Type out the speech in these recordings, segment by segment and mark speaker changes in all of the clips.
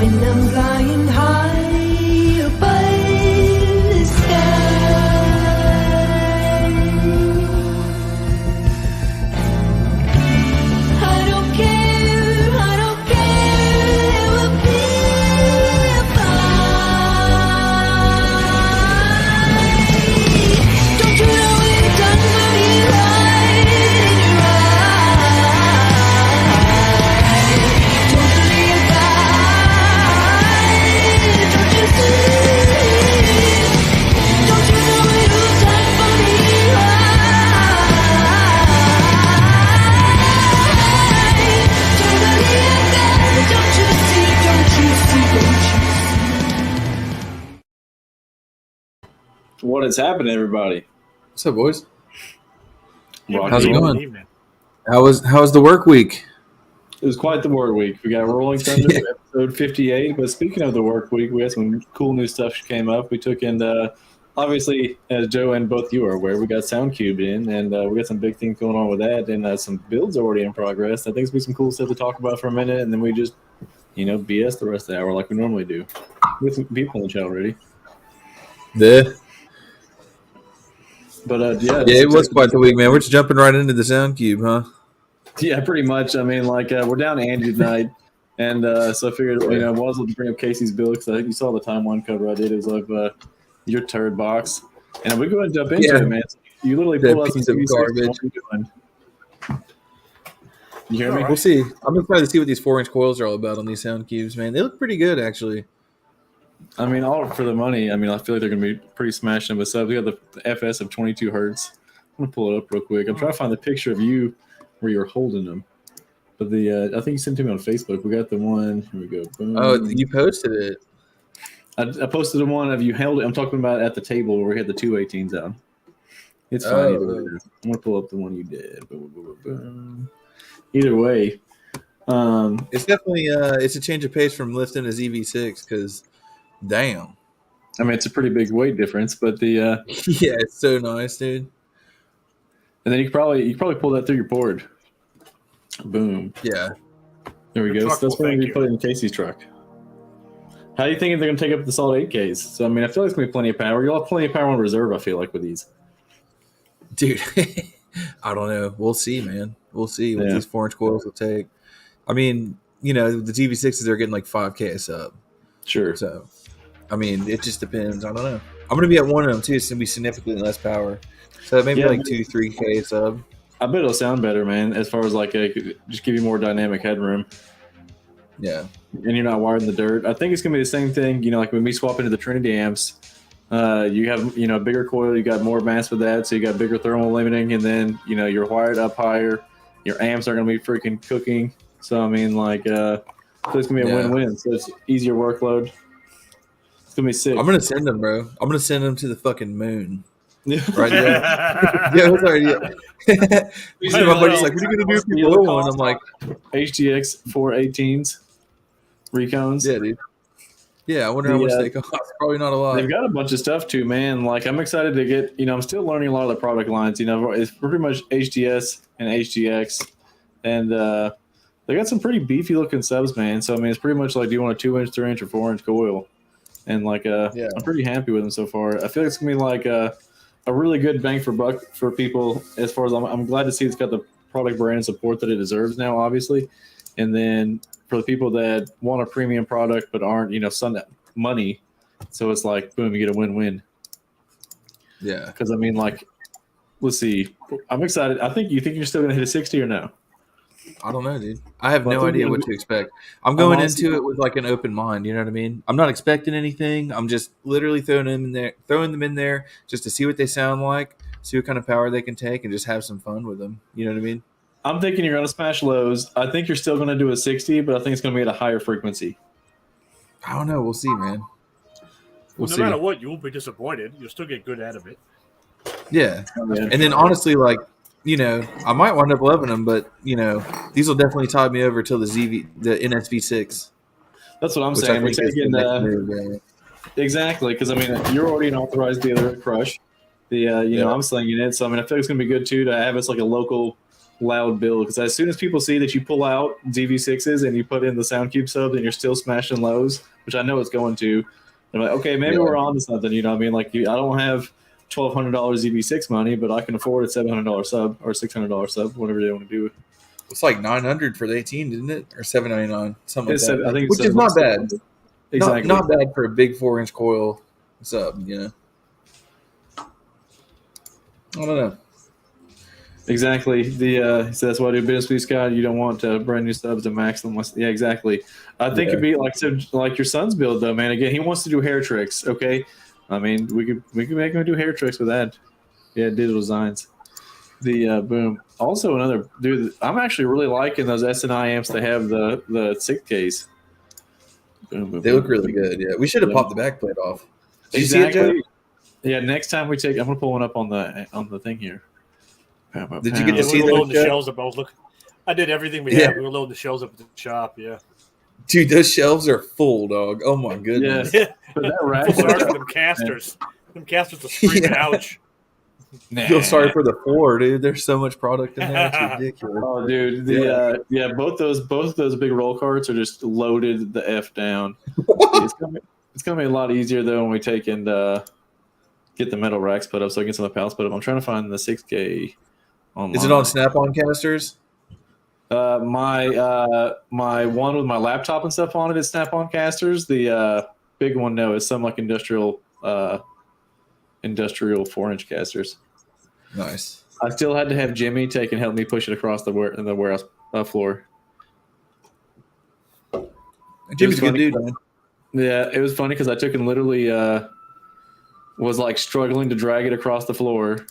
Speaker 1: when I'm flying high above the sky. I don't care, there will be a fight. Don't you know it done for you right in your eyes? Totally a fight. Don't you see? Don't you know it was done for you right? Totally a fight. Don't you see? Don't you see? Don't you see?
Speaker 2: What is happening, everybody?
Speaker 3: What's up, boys?
Speaker 2: Rocky.
Speaker 3: How's it
Speaker 4: Good
Speaker 3: going?
Speaker 4: evening.
Speaker 3: How was the work week?
Speaker 2: It was quite the work week. We got Rolling Thunder episode 58. But speaking of the work week, we had some cool new stuff came up. We took in, obviously, as Joe and both you are aware, we got Soundqubed in, and we got some big things going on with that, and some builds already in progress. I think it's going to be some cool stuff to talk about for a minute, and then we just, BS the rest of the hour like we normally do. With some people in the chat already. But,
Speaker 3: It was quite the week, man. We're just jumping right into the Soundcube, huh?
Speaker 2: Yeah, pretty much. I mean, we're down to Andy tonight, and so I figured, I was able to bring up Casey's build because I think you saw the timeline cover I did. It was like your turd box, and we go ahead and jump into it, man. So you literally
Speaker 3: That
Speaker 2: pull out some
Speaker 3: piece of
Speaker 2: TV6.
Speaker 3: garbage.
Speaker 2: What are you doing? You hear me?
Speaker 3: We'll see. I'm excited to see what these 4-inch coils are all about on these Soundcubes, man. They look pretty good, actually.
Speaker 2: I mean, all for the money. I mean, I feel like they're going to be pretty smashing with stuff. We got the FS of 22 hertz. I'm going to pull it up real quick. I'm trying to find the picture of you where you're holding them. But I think you sent it to me on Facebook. We got the one. Here we go. Boom.
Speaker 3: Oh, you posted it.
Speaker 2: I posted the one of you held it. I'm talking about at the table where we had the 218s out. It's fine. Either way. I'm going to pull up the one you did. Boom, boom, boom, boom. Either way.
Speaker 3: It's definitely it's a change of pace from lifting a ZV6 because, damn.
Speaker 2: I mean, it's a pretty big weight difference, but
Speaker 3: Yeah, it's so nice, dude.
Speaker 2: And then you could probably pull that through your board. Boom.
Speaker 3: Yeah.
Speaker 2: There we
Speaker 4: Your
Speaker 2: go.
Speaker 4: truck
Speaker 2: So that's
Speaker 4: will
Speaker 2: what
Speaker 4: thank
Speaker 2: we
Speaker 4: you.
Speaker 2: put in Casey's truck. How do you think they're going to take up the solid 8Ks? So, I mean, I feel like it's going to be plenty of power. You'll have plenty of power on reserve, I feel like, with these.
Speaker 3: Dude, I don't know. We'll see, man. We'll see what
Speaker 2: Yeah.
Speaker 3: these 4-inch coils will take. I mean, the ZV6s are getting like 5K a sub.
Speaker 2: Sure.
Speaker 3: So, I mean, it just depends. I don't know. I'm going to be at one of them, too. It's going to be significantly less power. So maybe
Speaker 2: Yeah.
Speaker 3: like 2-3K a sub.
Speaker 2: I bet it'll sound better, man, as far as just give you more dynamic headroom.
Speaker 3: Yeah.
Speaker 2: And you're not wired in the dirt. I think it's going to be the same thing, like when we swap into the Trinity amps, you have, a bigger coil, you got more mass with that, so you got bigger thermal limiting, and then, you're wired up higher. Your amps aren't going to be freaking cooking. So, I mean, so it's going to be a win-win. So it's easier workload. It's going to be sick.
Speaker 3: I'm going to send them, bro. I'm going to send them to the fucking moon.
Speaker 2: Yeah.
Speaker 3: Right there. Yeah, what's our idea? My buddy's like, what are you going to do if you blow one? I'm like,
Speaker 2: HTX 418s, Recones.
Speaker 3: yeah, dude. Yeah, I wonder how much they cost. Probably not a lot.
Speaker 2: They've got a bunch of stuff too, man. I'm excited to get, I'm still learning a lot of the product lines. It's pretty much HDS and HGX. And they got some pretty beefy looking subs, man. So, I mean, it's pretty much like, do you want a 2-inch, 3-inch, or 4-inch coil? And I'm pretty happy with them so far. I feel like it's going to be a really good bang for buck for people as far as I'm glad to see it's got the product brand and support that it deserves now, obviously. And then for the people that want a premium product but aren't, some money, so it's like, boom, you get a win-win.
Speaker 3: Yeah.
Speaker 2: Because, I mean, let's see. I'm excited. You think you're still going to hit a 60 or no?
Speaker 3: I don't know, dude. I have no idea what to expect. I'm going into it with an open mind. You know what I mean? I'm not expecting anything. I'm just literally throwing them in there just to see what they sound like, see what kind of power they can take, and just have some fun with them. You know what I mean?
Speaker 2: I'm thinking you're going to smash lows. I think you're still going to do a 60, but I think it's going to be at a higher frequency.
Speaker 3: I don't know. We'll see, man. We'll
Speaker 4: no
Speaker 3: see.
Speaker 4: matter what, you won't be disappointed. You'll still get good out of it.
Speaker 3: Yeah. And then honestly, I might wind up loving them, but these will definitely tide me over till the NSV6.
Speaker 2: That's what I'm saying. We're taking exactly, because I mean you're already an authorized dealer at Crush. I'm slinging it, so I mean I feel like it's gonna be good too to have us like a local loud build, because as soon as people see that you pull out DV6s and you put in the Soundcube sub and you're still smashing lows, which I know it's going to, they're like, okay, maybe we're on to something. You know what I mean? Like, I don't have $1,200 DV6 money, but I can afford a $700 sub or $600 sub, whatever they want to do.
Speaker 3: It's like $900 for the 18, didn't it? Or $799, something like that.
Speaker 2: I think
Speaker 3: Which is not bad.
Speaker 2: Exactly.
Speaker 3: Not bad for a big 4-inch coil sub, you know. I don't know.
Speaker 2: Exactly. So that's why I do business with Scott. You don't want brand new subs to max them. Yeah, exactly. I think it'd be like your son's build though, man. Again, he wants to do hair tricks. Okay, I mean we could make him do hair tricks with that. Yeah, digital designs. The boom. Also another dude. I'm actually really liking those SNI amps. They have the 6Ks. Boom, boom,
Speaker 3: They look really good. Yeah, we should have popped the backplate off. Did you see it, Joe?
Speaker 2: Yeah. Next time we take, I'm gonna pull one up on the thing here.
Speaker 3: Did you get to see
Speaker 4: we were loading the
Speaker 3: that?
Speaker 4: shelves up. I did everything we had. We were loading the shelves up at the shop. Yeah.
Speaker 3: Dude, those shelves are full, dog. Oh my goodness.
Speaker 2: Yeah. But that rack,
Speaker 4: Feel sorry for them casters. Them casters are screaming, ouch.
Speaker 3: I feel sorry for the floor, dude. There's so much product in there. It's ridiculous.
Speaker 2: Oh, dude. Both of those big roll carts are just loaded the F down. It's gonna be a lot easier though when we take and get the metal racks put up, so I get some of the pallets put up. I'm trying to find the 6K online.
Speaker 3: Is it on Snap-on casters?
Speaker 2: My one with my laptop and stuff on it is Snap-on casters. The big one, no, is some like industrial 4-inch casters.
Speaker 3: Nice.
Speaker 2: I still had to have Jimmy take and help me push it across the warehouse floor.
Speaker 3: Jimmy's a good dude, man.
Speaker 2: Yeah, it was funny because I took and literally was like struggling to drag it across the floor,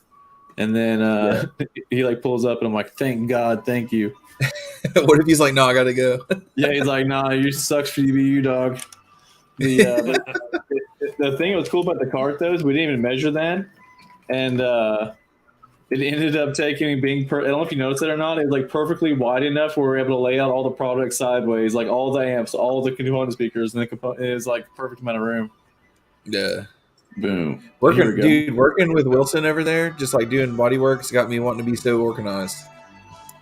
Speaker 2: and then he like pulls up and I'm like, thank God, thank you.
Speaker 3: What if he's like, no, I gotta go?
Speaker 2: Yeah, he's like, nah, you sucks for you, dog. The thing that was cool about the cart though is we didn't even measure that, and it ended up taking being. I don't know if you noticed it or not. It was like perfectly wide enough where we were able to lay out all the products sideways, like all the amps, all the component speakers, and it was like perfect amount of room.
Speaker 3: Yeah.
Speaker 2: Boom.
Speaker 3: Working with Wilson over there, just like doing body works, got me wanting to be so organized.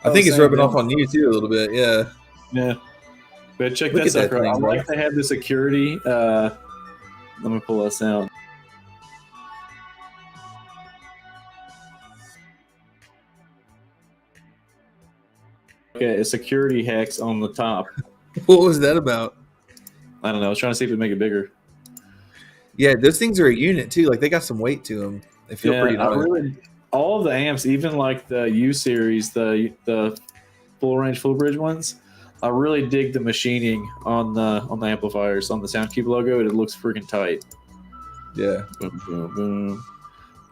Speaker 3: I think it's rubbing off on you too a little bit. Yeah.
Speaker 2: Yeah. But check
Speaker 3: Look
Speaker 2: that
Speaker 3: at that
Speaker 2: sucker out. I
Speaker 3: thing,
Speaker 2: like they have the security. Let me pull this out. Okay, a security hex on the top.
Speaker 3: What was that about?
Speaker 2: I don't know. I was trying to see if it'd make it bigger.
Speaker 3: Yeah, those things are a unit too. Like they got some weight to them. They feel pretty nice.
Speaker 2: All of the amps, even like the U series, the full range, full bridge ones, I really dig the machining on the amplifiers on the Soundqubed logo. It looks freaking tight.
Speaker 3: Yeah.
Speaker 2: Boom, boom, boom.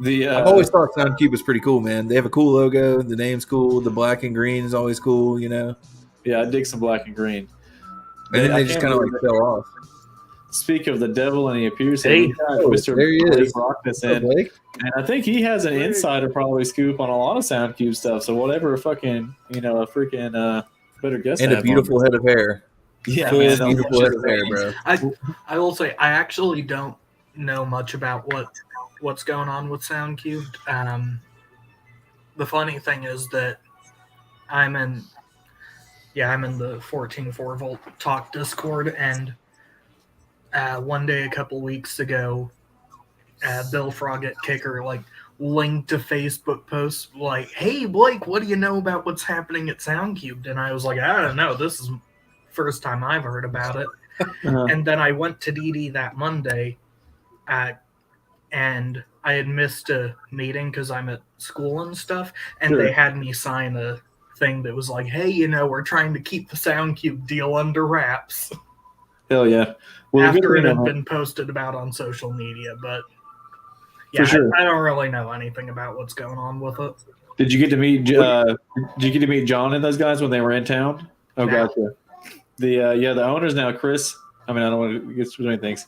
Speaker 3: I've always thought Soundqubed was pretty cool, man. They have a cool logo. The name's cool. The black and green is always cool, you know.
Speaker 2: Yeah, I dig some black and green.
Speaker 3: And then they just kind of like fell off.
Speaker 2: Speak of the devil, and he appears
Speaker 4: Hey.
Speaker 2: here. Mr.
Speaker 3: There he is.
Speaker 2: Rockness
Speaker 3: What's up, Blake?
Speaker 2: and I think he has an insider probably scoop on a lot of Soundqubed stuff. So whatever, fucking a freaking better guess.
Speaker 3: And a beautiful head of hair.
Speaker 2: Yeah,
Speaker 3: Full
Speaker 2: man,
Speaker 3: beautiful head of hair, bro.
Speaker 5: I will say I actually don't know much about what's going on with Soundqubed. The funny thing is that I'm in the 14.4 volt talk Discord, and one day a couple weeks ago, Bill Froggett Kicker linked a Facebook post like, "Hey Blake, what do you know about what's happening at Soundqubed?" And I was like, "I don't know. This is first time I've heard about it." And then I went to DD that Monday, and I had missed a meeting because I'm at school and stuff, and
Speaker 2: Sure.
Speaker 5: they had me sign a thing that was like, "Hey, we're trying to keep the Soundqubed deal under wraps."
Speaker 2: Hell yeah! Well,
Speaker 5: After it had been posted about on social media, but yeah,
Speaker 2: For sure.
Speaker 5: I don't really know anything about what's going on with it.
Speaker 2: Did you get to meet? Did you get to meet John and those guys when they were in town? Oh,
Speaker 5: No.
Speaker 2: gotcha. The owners now, Chris. I mean, I don't want to get too many things.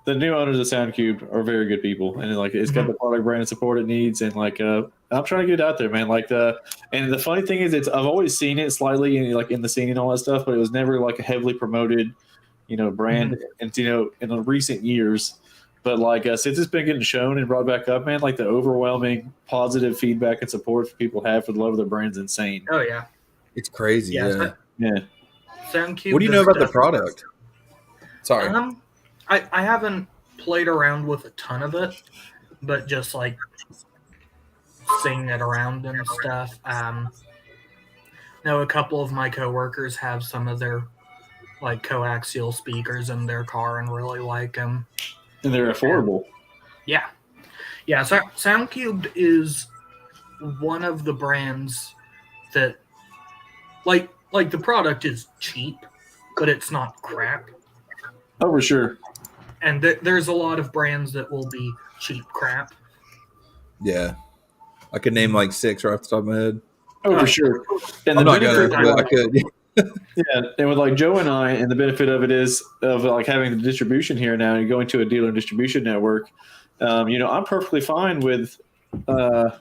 Speaker 2: The new owners of Soundqubed are very good people, and it's got the product brand and support it needs, and I'm trying to get it out there, man. And the funny thing is, I've always seen it slightly in the scene and all that stuff, but it was never like a heavily promoted, brand. And in the recent years, But like since it's been getting shown and brought back up, man, like the overwhelming positive feedback and support people have for the love of their brand's insane.
Speaker 5: Oh yeah,
Speaker 3: It's crazy. Yeah.
Speaker 2: Yeah.
Speaker 5: Soundqubed.
Speaker 3: What do you know
Speaker 5: is
Speaker 3: about the
Speaker 5: definitely-
Speaker 3: product? Sorry.
Speaker 5: I haven't played around with a ton of it, but just like seeing it around and stuff. Know a couple of my coworkers have some of their like coaxial speakers in their car and really like them.
Speaker 2: And they're affordable.
Speaker 5: Yeah. So Soundqubed is one of the brands that like the product is cheap, but it's not crap.
Speaker 2: Oh, for sure.
Speaker 5: And there's a lot of brands that will be cheap crap.
Speaker 3: Yeah. I could name like 6 right off the top of my head.
Speaker 2: Oh, for sure. And
Speaker 3: I'm
Speaker 2: the
Speaker 3: not gonna,
Speaker 2: benefit,
Speaker 3: but I could.
Speaker 2: yeah, and with like Joe and I, and the benefit of it is of like having the distribution here now and going to a dealer distribution network. I'm perfectly fine with, that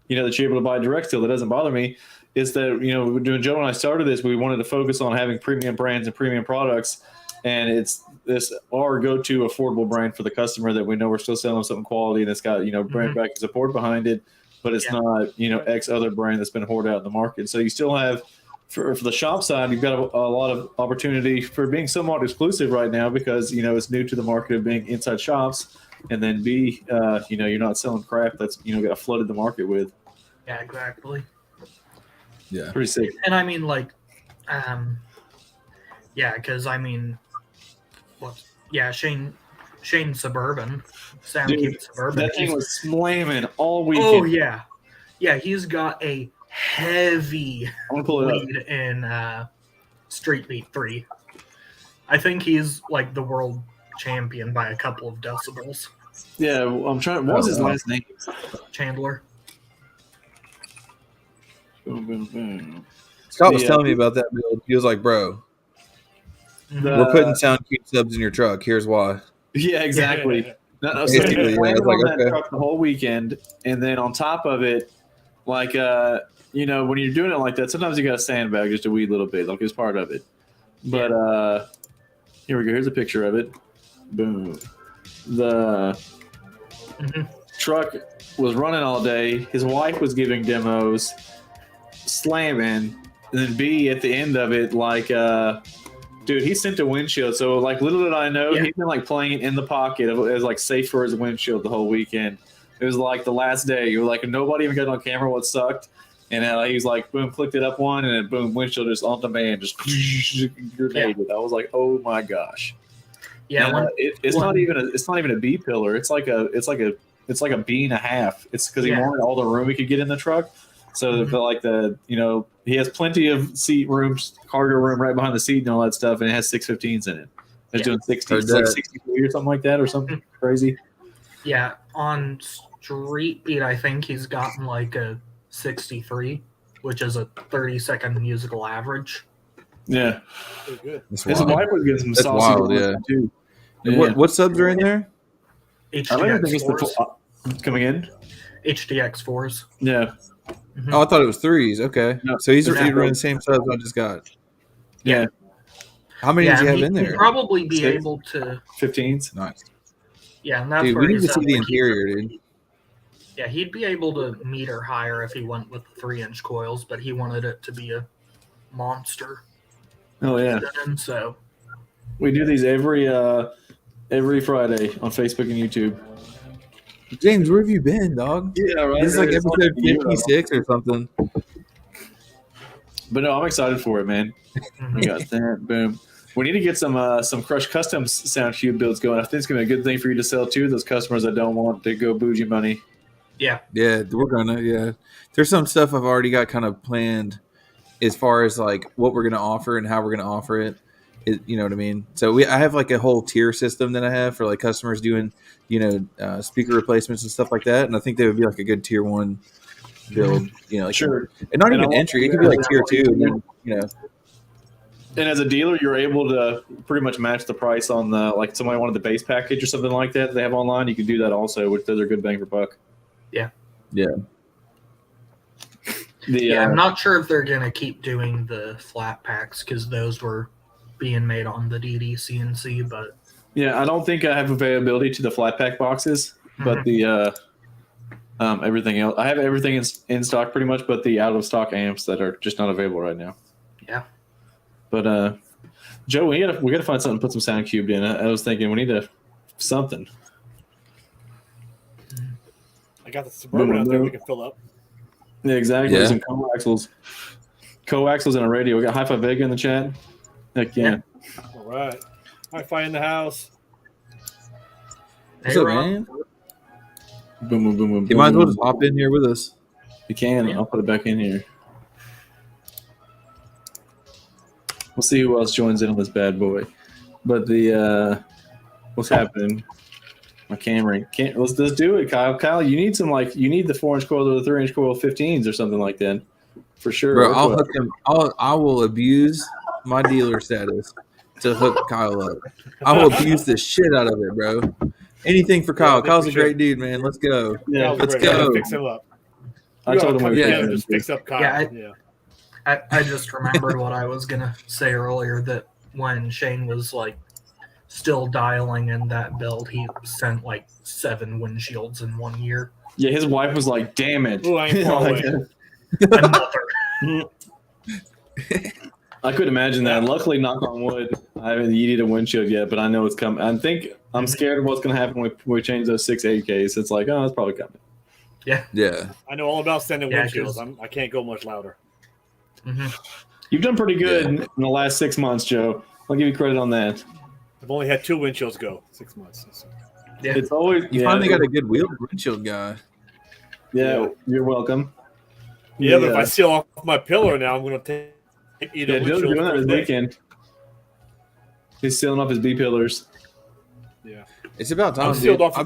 Speaker 2: you're able to buy direct still. That doesn't bother me. Is that when Joe and I started this, we wanted to focus on having premium brands and premium products, and it's this our go-to affordable brand for the customer that we know we're still selling something quality and it's got brand back support behind it, but it's not X other brand that's been hoarded out in the market. So you still have. For the shop side, you've got a lot of opportunity for being somewhat exclusive right now because it's new to the market of being inside shops, and then B, you're not selling crap that's got flooded the market with.
Speaker 5: Yeah, exactly.
Speaker 3: Yeah.
Speaker 2: Pretty sick.
Speaker 5: And I mean, like, because I mean, Shane Suburban, Soundqubed Suburban.
Speaker 2: That thing was slamming all weekend.
Speaker 5: Oh yeah, he's got a heavy
Speaker 2: I'm gonna pull it up.
Speaker 5: lead in Street Beat 3. I think he's like the world champion by a couple of decibels.
Speaker 2: Yeah, I'm trying. What was his last name?
Speaker 5: Chandler.
Speaker 2: Boom, boom, boom.
Speaker 3: Scott was telling me about that build. He was like, bro, we're putting Soundqubed subs in your truck. Here's why.
Speaker 2: Yeah, exactly. No, so
Speaker 3: Basically,
Speaker 2: he
Speaker 3: yeah,
Speaker 2: landed
Speaker 3: I was
Speaker 2: on
Speaker 3: like,
Speaker 2: that
Speaker 3: okay.
Speaker 2: truck the whole weekend, and then on top of it, like when you're doing it like that, sometimes you got to sandbag just a wee little bit, like it's part of it. But here we go. Here's a picture of it. Boom. The truck was running all day. His wife was giving demos, slamming, and then B at the end of it, like dude, he sent a windshield. So like little did I know, he's been like playing it in the pocket. It was like safe for his windshield the whole weekend. It was like the last day. You were like, nobody even got on camera what sucked. And he was like, boom, clicked it up one, and then boom, windshield just on demand, just grenaded. I was like, oh my gosh.
Speaker 5: Yeah,
Speaker 2: it's not even a B pillar. It's like a B and a half. It's because he wanted all the room he could get in the truck. So he has plenty of seat rooms, cargo room right behind the seat and all that stuff, and it has 615s in it. It's doing 60, it's like 63 or something like that, or something crazy.
Speaker 5: Yeah, on Street Beat, I think he's gotten like a 63, which is a 30-second musical average.
Speaker 2: Yeah,
Speaker 4: Pretty good.
Speaker 3: That's
Speaker 2: his
Speaker 3: wild.
Speaker 2: wife was getting some
Speaker 3: That's
Speaker 2: saucy
Speaker 3: wild,
Speaker 2: ones,
Speaker 3: yeah.
Speaker 2: too.
Speaker 3: And
Speaker 2: Yeah.
Speaker 3: what subs are in there?
Speaker 2: I don't even think it's
Speaker 5: HDX4s.
Speaker 2: coming in.
Speaker 5: HDX4s.
Speaker 2: Yeah,
Speaker 3: Oh, I thought it was 3s. Okay.
Speaker 2: No,
Speaker 3: So he's
Speaker 2: it's
Speaker 3: running the same subs I just got.
Speaker 2: yeah,
Speaker 3: How many does he have in
Speaker 5: He'd
Speaker 3: there?
Speaker 5: probably be
Speaker 2: 6.
Speaker 5: able to.
Speaker 2: 15s.
Speaker 3: Nice.
Speaker 5: Yeah, and that's
Speaker 3: Dude,
Speaker 5: where
Speaker 3: we need
Speaker 5: he
Speaker 3: to
Speaker 5: said,
Speaker 3: see the
Speaker 5: like,
Speaker 3: interior, dude.
Speaker 5: Yeah, he'd be able to meter higher if he went with the 3-inch coils, but he wanted it to be a monster.
Speaker 2: Oh yeah,
Speaker 5: And so
Speaker 2: we do these every Friday on Facebook and YouTube.
Speaker 3: James, where have you been, dog?
Speaker 2: Yeah, right.
Speaker 3: This is like episode 56 or something.
Speaker 2: But no, I'm excited for it, man. We got that. Boom. We need to get some Crush Custom Soundqubed builds going. I think it's gonna be a good thing for you to sell too. Those customers that don't want to go bougie money.
Speaker 5: yeah,
Speaker 3: We're gonna. Yeah, there's some stuff I've already got kind of planned as far as like what we're gonna offer and how we're gonna offer it. You know what I mean? So I have like a whole tier system that I have for like customers doing, speaker replacements and stuff like that. And I think they would be like a good tier 1 build. Like,
Speaker 2: Sure.
Speaker 3: and not
Speaker 2: And
Speaker 3: even
Speaker 2: I
Speaker 3: entry. It
Speaker 2: want-
Speaker 3: could be like tier 2. And then,
Speaker 2: And as a dealer, you're able to pretty much match the price on the like somebody wanted the base package or something like that they have online. You can do that also, which those are good bang for buck.
Speaker 3: yeah.
Speaker 5: I'm not sure if they're gonna keep doing the flat packs because those were being made on the DD CNC, but
Speaker 2: Yeah, I don't think I have availability to the flat pack boxes, but the everything else, I have everything in stock pretty much, but the out of stock amps that are just not available right now.
Speaker 5: Yeah.
Speaker 2: But Joe, we gotta find something to put some Soundqubed in. I was thinking we need something.
Speaker 4: I got the Suburban out there we can fill up.
Speaker 2: Yeah, exactly.
Speaker 3: Yeah.
Speaker 2: Some coaxials and a radio. We got Hi-Fi Vega in the chat. Heck yeah.
Speaker 4: All right. Hi-Fi in the house.
Speaker 3: What's up, man?
Speaker 2: Boom, boom, boom, boom.
Speaker 3: You might as well just hop in here with us.
Speaker 2: You can. I'll put it back in here. We'll see who else joins in on this bad boy. But the what's happening? My camera can't. Let's do it, Kyle. Kyle, you need the 4-inch coil or the 3-inch coil 15s or something like that, for sure.
Speaker 3: Bro, I'll hook him. I will abuse my dealer status to hook Kyle up. I will abuse the shit out of it, bro. Anything for Kyle. Kyle's a great dude, man. Let's go.
Speaker 2: Yeah,
Speaker 3: let's
Speaker 4: Great.
Speaker 3: go.
Speaker 4: Fix him up.
Speaker 2: I told him
Speaker 4: Just fix up Kyle.
Speaker 5: Yeah, I just remembered what I was gonna say earlier, that when Shane was like still dialing in that build, he sent like 7 windshields in 1 year.
Speaker 2: Yeah, his wife was like, "Damn it!"
Speaker 4: Ooh, I ain't far away.
Speaker 5: Another.
Speaker 2: I could imagine that. Luckily, knock on wood, I haven't yeeted a windshield yet, but I know it's coming. I think I'm scared of what's going to happen when we change those 680Ks. It's like, oh, it's probably coming.
Speaker 3: Yeah.
Speaker 4: I know all about sending
Speaker 5: Yeah,
Speaker 4: windshields. I can't go much louder.
Speaker 2: You've done pretty good in the last 6 months, Joe. I'll give you credit on that.
Speaker 4: I've only had 2 windshields go 6 months.
Speaker 5: Yeah.
Speaker 2: It's always
Speaker 3: You finally got a good windshield guy.
Speaker 2: Yeah, you're welcome.
Speaker 4: Yeah, but if I seal off my pillar now, I'm going to take either
Speaker 2: Joe's
Speaker 4: windshield
Speaker 2: doing that
Speaker 4: for
Speaker 2: this
Speaker 4: the day.
Speaker 2: weekend. He's sealing off his B pillars.
Speaker 4: Yeah,
Speaker 3: It's about time.
Speaker 4: I'm sealed
Speaker 3: dude.
Speaker 4: off.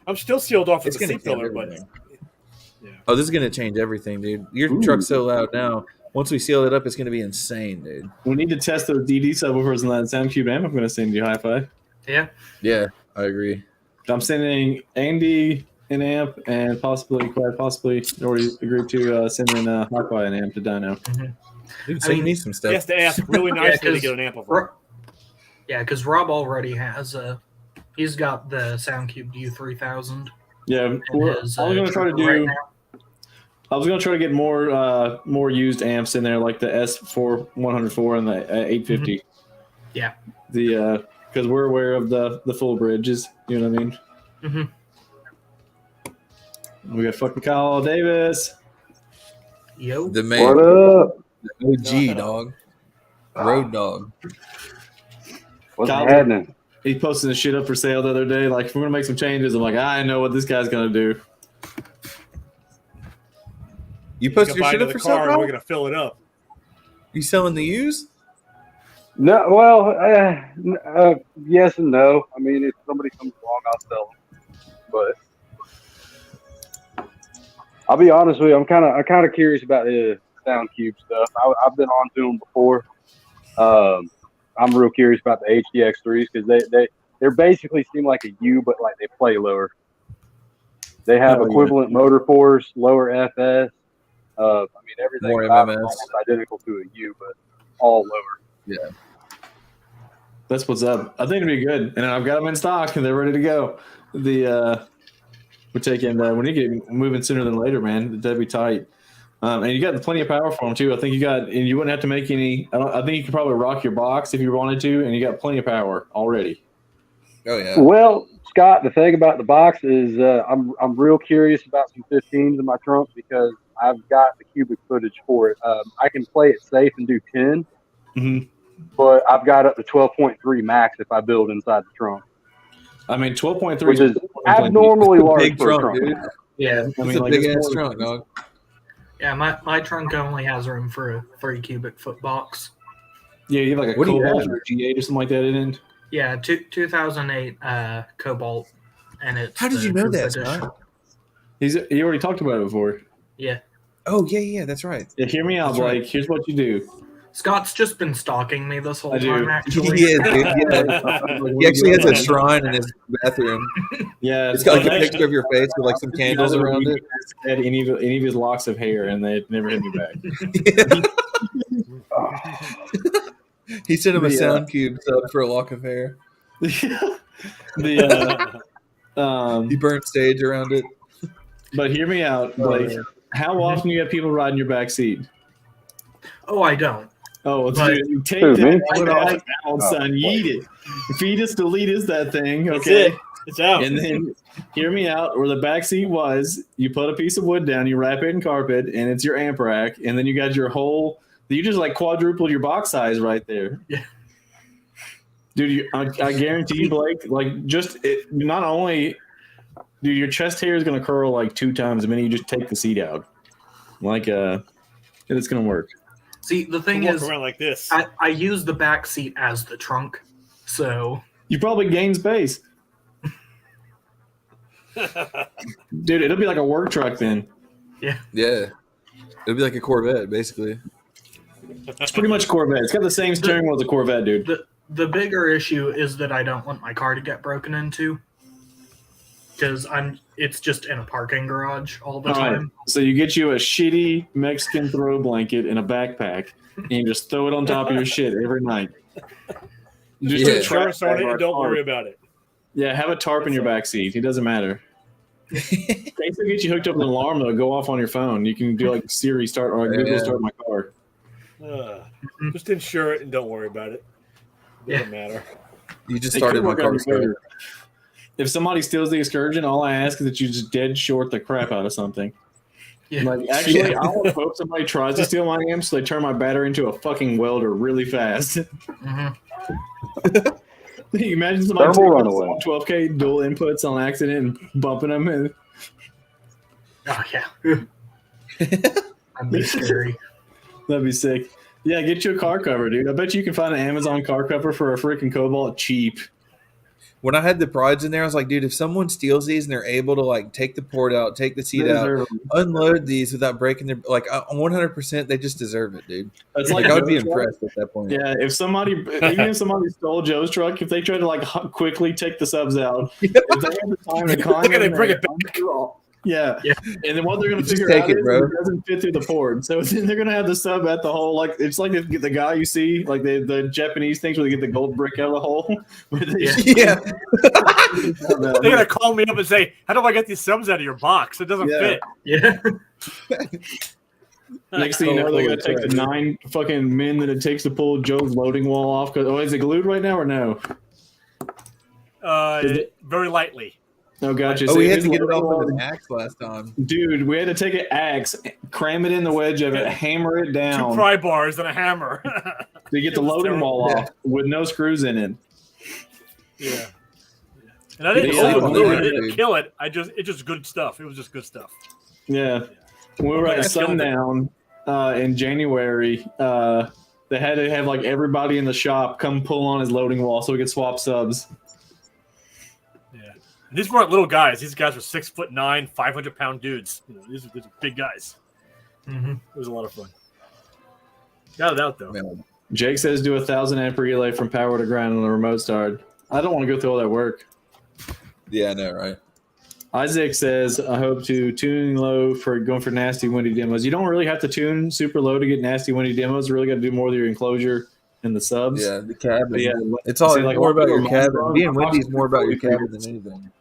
Speaker 4: I'm still sealed off with
Speaker 3: It's
Speaker 4: the
Speaker 3: gonna
Speaker 4: C pillar,
Speaker 3: change
Speaker 4: but
Speaker 3: everything.
Speaker 4: yeah.
Speaker 3: Oh, this is gonna change everything, dude. Your truck's so loud now. Once we seal it up, it's gonna be insane, dude.
Speaker 2: We need to test those DD subwoofers in that Soundqubed amp. I'm going to send you Hi-Fi.
Speaker 5: Yeah.
Speaker 3: Yeah, I agree.
Speaker 2: I'm sending Andy an amp and possibly already agreed to send in Hi-Fi an amp to Dino.
Speaker 3: Dude,
Speaker 5: I
Speaker 3: send
Speaker 5: mean,
Speaker 3: me some
Speaker 4: He
Speaker 3: stuff.
Speaker 4: has to ask really nicely to
Speaker 5: 'cause
Speaker 4: get an amp of them.
Speaker 5: Yeah, because Rob already has he's got the Soundcubed U3000.
Speaker 2: Yeah,
Speaker 5: in his,
Speaker 2: I was going to try to
Speaker 5: trooper right
Speaker 2: do.
Speaker 5: now.
Speaker 2: I was going to try to get more used amps in there, like the S4104 and the 850.
Speaker 5: Yeah.
Speaker 2: The because we're aware of the full bridges. You know what I mean? We got fucking Kyle Davis.
Speaker 5: Yo.
Speaker 3: The man,
Speaker 6: What up?
Speaker 3: the OG dog, road dog.
Speaker 6: What's
Speaker 2: Kyle-
Speaker 6: happening?
Speaker 2: He posted his shit up for sale the other day. Like, if we're gonna make some changes, I'm like, I know what this guy's gonna do.
Speaker 3: You
Speaker 4: You
Speaker 3: posted
Speaker 4: can
Speaker 3: your
Speaker 4: buy
Speaker 3: shit up
Speaker 4: another
Speaker 3: for sale,
Speaker 4: car, and we're
Speaker 3: bro?
Speaker 4: going to fill it up.
Speaker 3: You selling the used?
Speaker 6: No, well, yes and no. I mean, if somebody comes along, I'll sell them. But I'll be honest with you, I'm kind of curious about the Soundqubed stuff. I've been on to them before. I'm real curious about the HDX3s because they basically seem like a U, but like they play lower. They have equivalent motor force, lower FS. I mean, everything
Speaker 3: More
Speaker 6: about
Speaker 3: MMS.
Speaker 6: them is almost identical to a U, but all lower.
Speaker 2: That's what's up. I think it'd be good, and I've got them in stock, and they're ready to go. We're taking when you get moving sooner than later, man. That'd be tight. And you got plenty of power for them too. I think and you wouldn't have to make any. I think you could probably rock your box if you wanted to, and you got plenty of power already.
Speaker 3: Oh yeah.
Speaker 6: Well, Scott, the thing about the box is I'm real curious about some 15s in my trunk because I've got the cubic footage for it. I can play it safe and do 10, but I've got up to 12.3 max if I build inside the trunk,
Speaker 2: I mean, 12.3,
Speaker 6: which is abnormally large
Speaker 3: Big
Speaker 6: for a
Speaker 3: trunk,
Speaker 6: trunk.
Speaker 3: dude.
Speaker 5: Yeah.
Speaker 2: I
Speaker 3: It's
Speaker 2: mean,
Speaker 3: a
Speaker 2: like,
Speaker 3: big
Speaker 2: it's
Speaker 3: ass
Speaker 2: more-
Speaker 3: trunk, dog.
Speaker 5: Yeah, my trunk only has room for a 3 cubic foot box.
Speaker 2: Yeah, you have like a
Speaker 3: What do you
Speaker 2: Cobalt
Speaker 3: have?
Speaker 2: or G8 or something like that in it.
Speaker 5: Yeah, 2008 Cobalt, and it's
Speaker 3: How did
Speaker 5: the
Speaker 3: you know
Speaker 5: Proof
Speaker 3: that,
Speaker 5: Edition.
Speaker 3: Scott?
Speaker 2: He already talked about it before.
Speaker 5: Yeah.
Speaker 3: Oh yeah, that's right.
Speaker 2: Yeah, hear me out,
Speaker 3: That's
Speaker 2: Blake.
Speaker 3: right.
Speaker 2: Here's what you do.
Speaker 5: Scott's just been stalking me this whole
Speaker 2: I do.
Speaker 5: time,
Speaker 3: He
Speaker 5: actually.
Speaker 3: is, dude. Yeah. He actually has a shrine in his bathroom.
Speaker 2: Yeah,
Speaker 3: It's got like a picture of your face with like some candles around it.
Speaker 2: Had any of his locks of hair, and they never hit me back.
Speaker 3: He sent him a
Speaker 2: Yeah.
Speaker 3: Soundcube sub for a lock of hair.
Speaker 2: The
Speaker 3: You burn stage around it.
Speaker 2: but hear me out, Blake. How often you have people ride in your back seat?
Speaker 5: Oh, I don't.
Speaker 2: Oh,
Speaker 5: But-
Speaker 2: dude, you take
Speaker 6: Who, me?
Speaker 2: that foot off the down,
Speaker 6: Oh,
Speaker 2: son. Yeet it. Fetus, deletus that thing.
Speaker 4: That's
Speaker 2: Okay.
Speaker 4: it. It's out.
Speaker 2: And then hear me out. Where the back seat was, you put a piece of wood down, you wrap it in carpet, and it's your amp rack. And then you got your whole. You just like quadrupled your box size right there.
Speaker 5: Yeah.
Speaker 2: Dude, I guarantee you, Blake. Like, just it, not only, dude, your chest hair is gonna curl like 2 times the minute you just take the seat out. Like, it's gonna work.
Speaker 5: See, the thing
Speaker 4: Walk
Speaker 5: is,
Speaker 4: around like this.
Speaker 5: I use the back seat as the trunk, so
Speaker 2: You probably gain space, dude. It'll be like a work truck then.
Speaker 3: Yeah. It'd be like a Corvette, basically.
Speaker 2: It's pretty much Corvette. It's got the same steering wheel as a Corvette, dude.
Speaker 5: the bigger issue is that I don't want my car to get broken into because it's just in a parking garage all the
Speaker 2: All right.
Speaker 5: time.
Speaker 2: So you get you a shitty Mexican throw blanket and a backpack, and you just throw it on top of your shit every night. Just
Speaker 3: Yeah.
Speaker 2: a trap
Speaker 4: Insurance on it,
Speaker 2: or a
Speaker 4: and don't
Speaker 2: tarp.
Speaker 4: worry about it.
Speaker 2: Yeah, have a tarp in your back seat. It doesn't matter. They still get you hooked up with an alarm that'll go off on your phone. You can do like Siri start or Google
Speaker 3: Yeah.
Speaker 2: start my car.
Speaker 4: Just insure it and don't worry about it. Doesn't matter.
Speaker 3: You just
Speaker 2: It
Speaker 3: started
Speaker 2: could
Speaker 3: my
Speaker 2: work
Speaker 3: car
Speaker 2: on
Speaker 3: started.
Speaker 2: your- If somebody steals the Excursion, all I ask is that you just dead short the crap out of something.
Speaker 5: Yeah.
Speaker 2: Like, actually, I would hope somebody tries to steal my amp so they turn my battery into a fucking welder really fast.
Speaker 5: Mhm.
Speaker 2: Can you imagine somebody
Speaker 6: Thermal
Speaker 2: taking
Speaker 6: runaway.
Speaker 2: 12K dual inputs on accident and bumping them? And
Speaker 5: Oh yeah, that'd be scary.
Speaker 2: that'd be sick. Yeah, get you a car cover, dude. I bet you can find an Amazon car cover for a freaking Cobalt cheap.
Speaker 3: When I had the Prides in there, I was like, dude, if someone steals these and they're able to like take the port out, take the seat
Speaker 2: They
Speaker 3: out,
Speaker 2: deserve 'em.
Speaker 3: unload these without breaking their 100%, they just deserve it, dude.
Speaker 2: It's
Speaker 3: Like
Speaker 2: like
Speaker 3: I would be
Speaker 2: Joe's truck.
Speaker 3: impressed at that point.
Speaker 2: Yeah, if somebody stole Joe's truck, if they tried to like quickly take the subs out, if they have the time to climb
Speaker 4: They're gonna
Speaker 2: in
Speaker 4: bring
Speaker 2: there,
Speaker 4: it back.
Speaker 2: Yeah.
Speaker 5: Yeah.
Speaker 2: And then what they're going to
Speaker 3: Just
Speaker 2: figure
Speaker 3: take
Speaker 2: out
Speaker 3: it,
Speaker 2: is
Speaker 3: bro.
Speaker 2: it doesn't fit through the port. So then they're going to have the sub at the hole. Like, it's like the guy you see, like the Japanese things where they get the gold brick out of the hole. Where they
Speaker 3: Yeah.
Speaker 4: They're gonna call me up and say, "How do I get these subs out of your box? It doesn't
Speaker 2: Yeah.
Speaker 4: fit."
Speaker 5: Yeah,
Speaker 2: Next thing you know, they're going to take the 9 fucking men that it takes to pull Joe's loading wall off. 'Cause- oh, is it glued right now or no? Is it-
Speaker 4: Very lightly.
Speaker 2: Oh, gotcha.
Speaker 3: Oh,
Speaker 2: So
Speaker 3: we had
Speaker 2: his
Speaker 3: to get it
Speaker 2: loading
Speaker 3: off
Speaker 2: wall-
Speaker 3: with an axe last time.
Speaker 2: Dude, we had to take an axe, cram it in the wedge of it, hammer it
Speaker 4: 2
Speaker 2: down
Speaker 4: pry bars and a hammer.
Speaker 2: to get the
Speaker 4: It was
Speaker 2: loading
Speaker 4: terrible.
Speaker 2: wall off with no screws in it.
Speaker 4: Yeah. And I didn't
Speaker 2: Yeah,
Speaker 4: overdo it. I
Speaker 3: dude.
Speaker 4: didn't kill it. It's just good stuff. It was just good stuff.
Speaker 2: Yeah. When we were
Speaker 4: I
Speaker 2: at
Speaker 4: killed it.
Speaker 2: Sundown in January, they had to have like everybody in the shop come pull on his loading wall so we could swap subs.
Speaker 4: Yeah. And these weren't little guys. These guys were 6'9", 500-pound dudes. You know, these are big guys.
Speaker 5: Mhm.
Speaker 4: It was a lot of fun. Got it out though.
Speaker 3: Man,
Speaker 2: Jake says do 1,000 amp relay from power to ground on the remote start. I don't want to go through all that work.
Speaker 3: yeah, I know, right?
Speaker 2: Isaac says, I hope to tune low for going for nasty windy demos. You don't really have to tune super low to get nasty windy demos. You really got to do more with your enclosure and the subs.
Speaker 3: Yeah, the cabin.
Speaker 2: But yeah,
Speaker 3: It's all
Speaker 2: see, like,
Speaker 3: more about your
Speaker 2: my
Speaker 3: cabin.
Speaker 2: box-
Speaker 3: Being
Speaker 2: my box
Speaker 3: windy is
Speaker 2: is
Speaker 3: more about your
Speaker 2: 43.
Speaker 3: cabin than anything.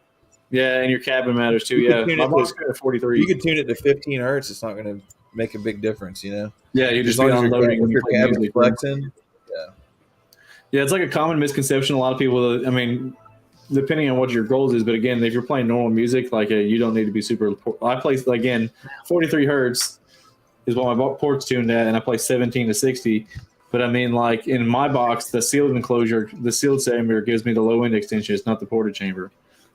Speaker 2: Yeah, and your cabin matters too.
Speaker 3: You
Speaker 2: Yeah,
Speaker 3: can tune
Speaker 2: my
Speaker 3: it
Speaker 2: box
Speaker 3: to-
Speaker 2: is at 43.
Speaker 3: You could tune it to 15 hertz. It's not going to make a big difference, you know?
Speaker 2: Yeah, you're
Speaker 3: As
Speaker 2: just
Speaker 3: long as
Speaker 2: unloading
Speaker 3: your cabin's
Speaker 2: music.
Speaker 3: flexing.
Speaker 2: Yeah, it's like a common misconception. A lot of people, I mean, depending on what your goals is, but again, if you're playing normal music, like you don't need to be super. I play again, 43 hertz is what my port's tuned at, and I play 17 to 60. But I mean, like in my box, the sealed enclosure, the sealed chamber gives me the low end extension. It's not the ported chamber.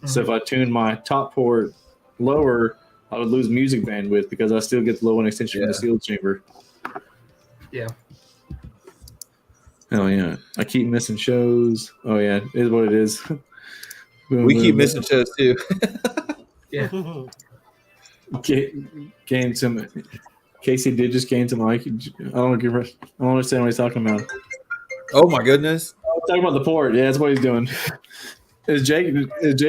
Speaker 2: So if I tune my top port lower, I would lose music bandwidth because I still get the low end extension from the
Speaker 3: Yeah.
Speaker 2: sealed chamber.
Speaker 5: Yeah.
Speaker 2: Oh yeah, I keep missing shows. Oh yeah, it is what it is. Boom,
Speaker 3: We
Speaker 2: boom,
Speaker 3: keep
Speaker 2: boom.
Speaker 3: missing shows too.
Speaker 2: Gain some. Casey did just gain some IQ. I don't understand what he's talking about.
Speaker 3: Oh my goodness.
Speaker 2: I'm talking about the port. Yeah, that's what he's doing. Is Jake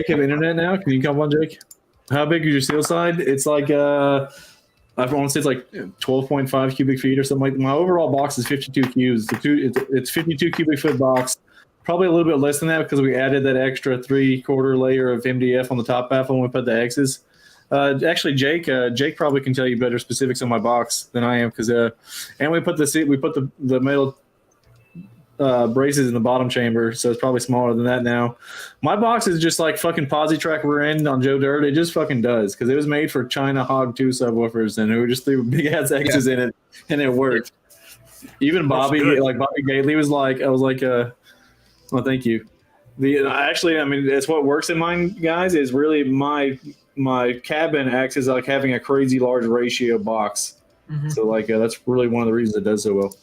Speaker 2: have internet now? Can you come on, Jake? How big is your seal side? It's like I want to say it's like 12.5 cubic feet or something like that. My overall box is 52 cubes. It's 52 cubic foot box, probably a little bit less than that because we added that extra 3/4 layer of MDF on the top baffle when we put the X's. Actually, Jake probably can tell you better specifics on my box than I am because and we put the metal braces in the bottom chamber, so it's probably smaller than that now. My box is just like fucking Positrack rear end on Joe Dirt. It just fucking does because it was made for China Hog 2 subwoofers, and we just threw big ass X's in it, and it worked. Even Bobby Gately was like, well, thank you. Actually, I mean, it's what works in mine, guys. Is really my cabin acts as like having a crazy large ratio box. Mm-hmm. So like that's really one of the reasons it does so well.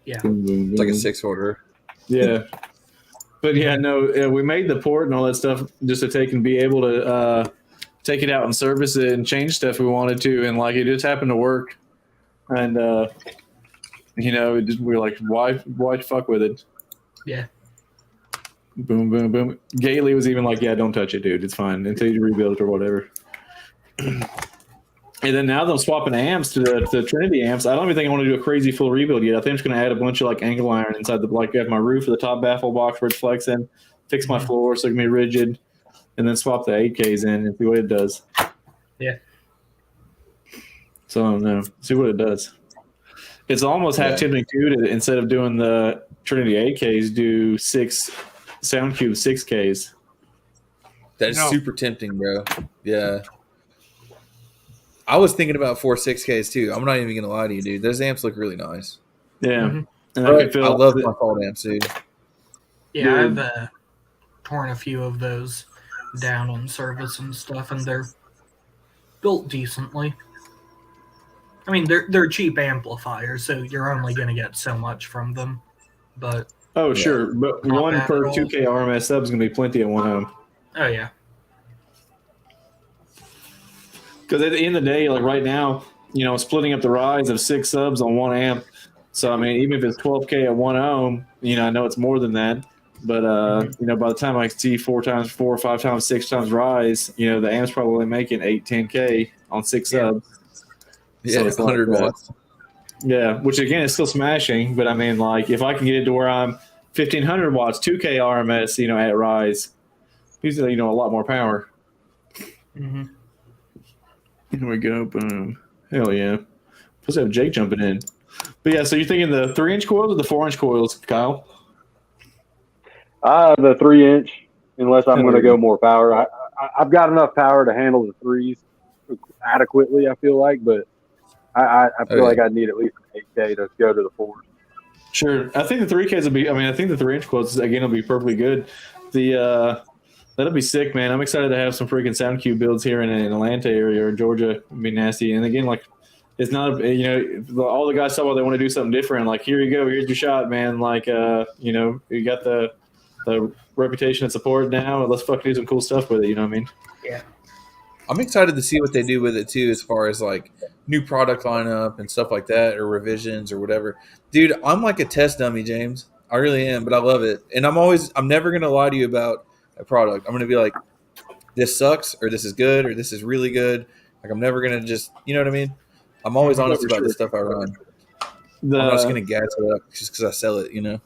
Speaker 5: Yeah,
Speaker 2: boom, boom, boom.
Speaker 3: It's like a 6-order.
Speaker 2: Yeah, but yeah, no, we made the port and all that stuff just to take and be able to take it out and service it and change stuff we wanted to, and like it just happened to work, and we were like, why fuck with it?
Speaker 5: Yeah.
Speaker 2: Boom, boom, boom. Gately was even like, yeah, don't touch it, dude. It's fine until you rebuild it or whatever. And then now they're swapping amps to the Trinity amps. I don't even think I want to do a crazy full rebuild yet. I think I'm just going to add a bunch of like angle iron inside have my roof for the top baffle box where it's flexing, fix my floor so it can be rigid, and then swap the 8Ks in and see what it does.
Speaker 5: Yeah.
Speaker 2: So I don't know. See what it does. It's almost half tempting too to, instead of doing the Trinity 8Ks, do 6 Soundqubed 6Ks.
Speaker 3: That is super tempting, bro. Yeah. I was thinking about 4 6Ks too. I'm not even gonna lie to you, dude. Those amps look really nice.
Speaker 2: Yeah, and
Speaker 3: I love my fault amps, dude.
Speaker 5: Yeah, I've torn a few of those down on service and stuff, and they're built decently. I mean, they're cheap amplifiers, so you're only gonna get so much from them. But
Speaker 2: sure, but one per 2K RMS sub is gonna be plenty at 1 ohm.
Speaker 5: Oh yeah.
Speaker 2: Because at the end of the day, like right now, splitting up the rise of 6 subs on 1 amp. So, I mean, even if it's 12K at 1 ohm, I know it's more than that. But, by the time I see 4 times 4, 5 times 6 times rise, the amp's probably making 8, 10K on 6 subs.
Speaker 3: Yeah, so it's 100 watts.
Speaker 2: Yeah, which again is still smashing. But, I mean, like, if I can get it to where I'm 1,500 watts, 2K RMS, at rise, usually, a lot more power.
Speaker 5: Mm-hmm.
Speaker 2: Here we go. Boom. Hell yeah. Supposed to have Jake jumping in. But yeah, so you're thinking the 3-inch coils or the 4-inch coils, Kyle?
Speaker 6: The 3-inch, unless I'm going to go more power. I've got enough power to handle the 3s adequately, I feel like, but I feel like I need at least an 8K to go to the 4s.
Speaker 2: Sure. I think the 3Ks will be, I think the 3-inch coils, again, will be perfectly good. That'll be sick, man. I'm excited to have some freaking Soundqubed builds here in Atlanta area or Georgia. It'd be nasty. And again, like, it's not, all the guys talk about they want to do something different. Like, here you go. Here's your shot, man. Like, you got the reputation and support now. Let's fucking do some cool stuff with it. You know what I mean?
Speaker 5: Yeah.
Speaker 3: I'm excited to see what they do with it, too, as far as, like, new product lineup and stuff like that or revisions or whatever. Dude, I'm like a test dummy, James. I really am, but I love it. And I'm never going to lie to you about a product. I'm going to be like, this sucks, or this is good, or this is really good. Like, I'm never going to just, you know what I mean? I'm always honest about the stuff I run. I'm not just going to gas it up just because I sell it,
Speaker 2: Yeah.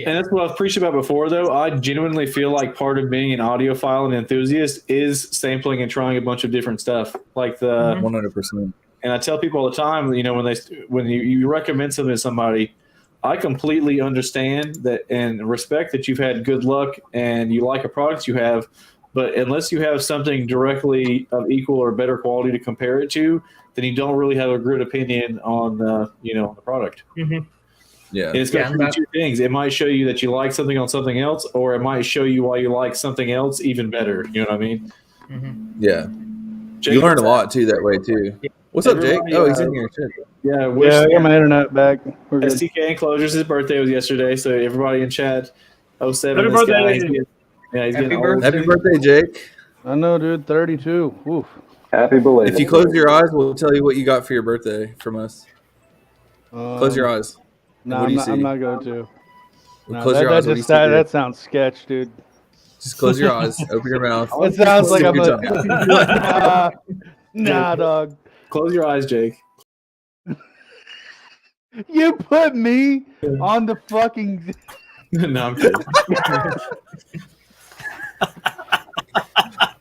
Speaker 2: And that's what I've preached about before, though. I genuinely feel like part of being an audiophile and enthusiast is sampling and trying a bunch of different stuff. Like
Speaker 3: 100%.
Speaker 2: And I tell people all the time, when you recommend something to somebody, I completely understand that and respect that you've had good luck and you like a product you have, but unless you have something directly of equal or better quality to compare it to, then you don't really have a good opinion on the product.
Speaker 5: Mm-hmm.
Speaker 3: Yeah,
Speaker 2: and it's got to be 2 things. It might show you that you like something on something else, or it might show you why you like something else even better. You know what I mean?
Speaker 5: Mm-hmm.
Speaker 3: Yeah.
Speaker 2: Jake,
Speaker 3: you learn a lot too that way too. What's up, Jake? Oh, he's in here.
Speaker 6: Yeah, I got my internet back. We're good.
Speaker 2: STK Enclosures, his birthday was yesterday, so everybody in chat, 07.
Speaker 4: Happy birthday.
Speaker 2: He's getting old.
Speaker 3: Happy birthday, Jake.
Speaker 6: I know, dude. 32. Oof.
Speaker 2: Happy belated.
Speaker 3: If you close your eyes, we'll tell you what you got for your birthday from us. Close your eyes.
Speaker 6: No, I'm not going to. No,
Speaker 3: close your eyes.
Speaker 6: That sounds sketch, dude.
Speaker 3: Just close your eyes. Open your mouth.
Speaker 6: It sounds like I'm a... Nah, dog.
Speaker 2: Close your eyes, Jake.
Speaker 6: You put me on the fucking...
Speaker 2: No, I'm kidding.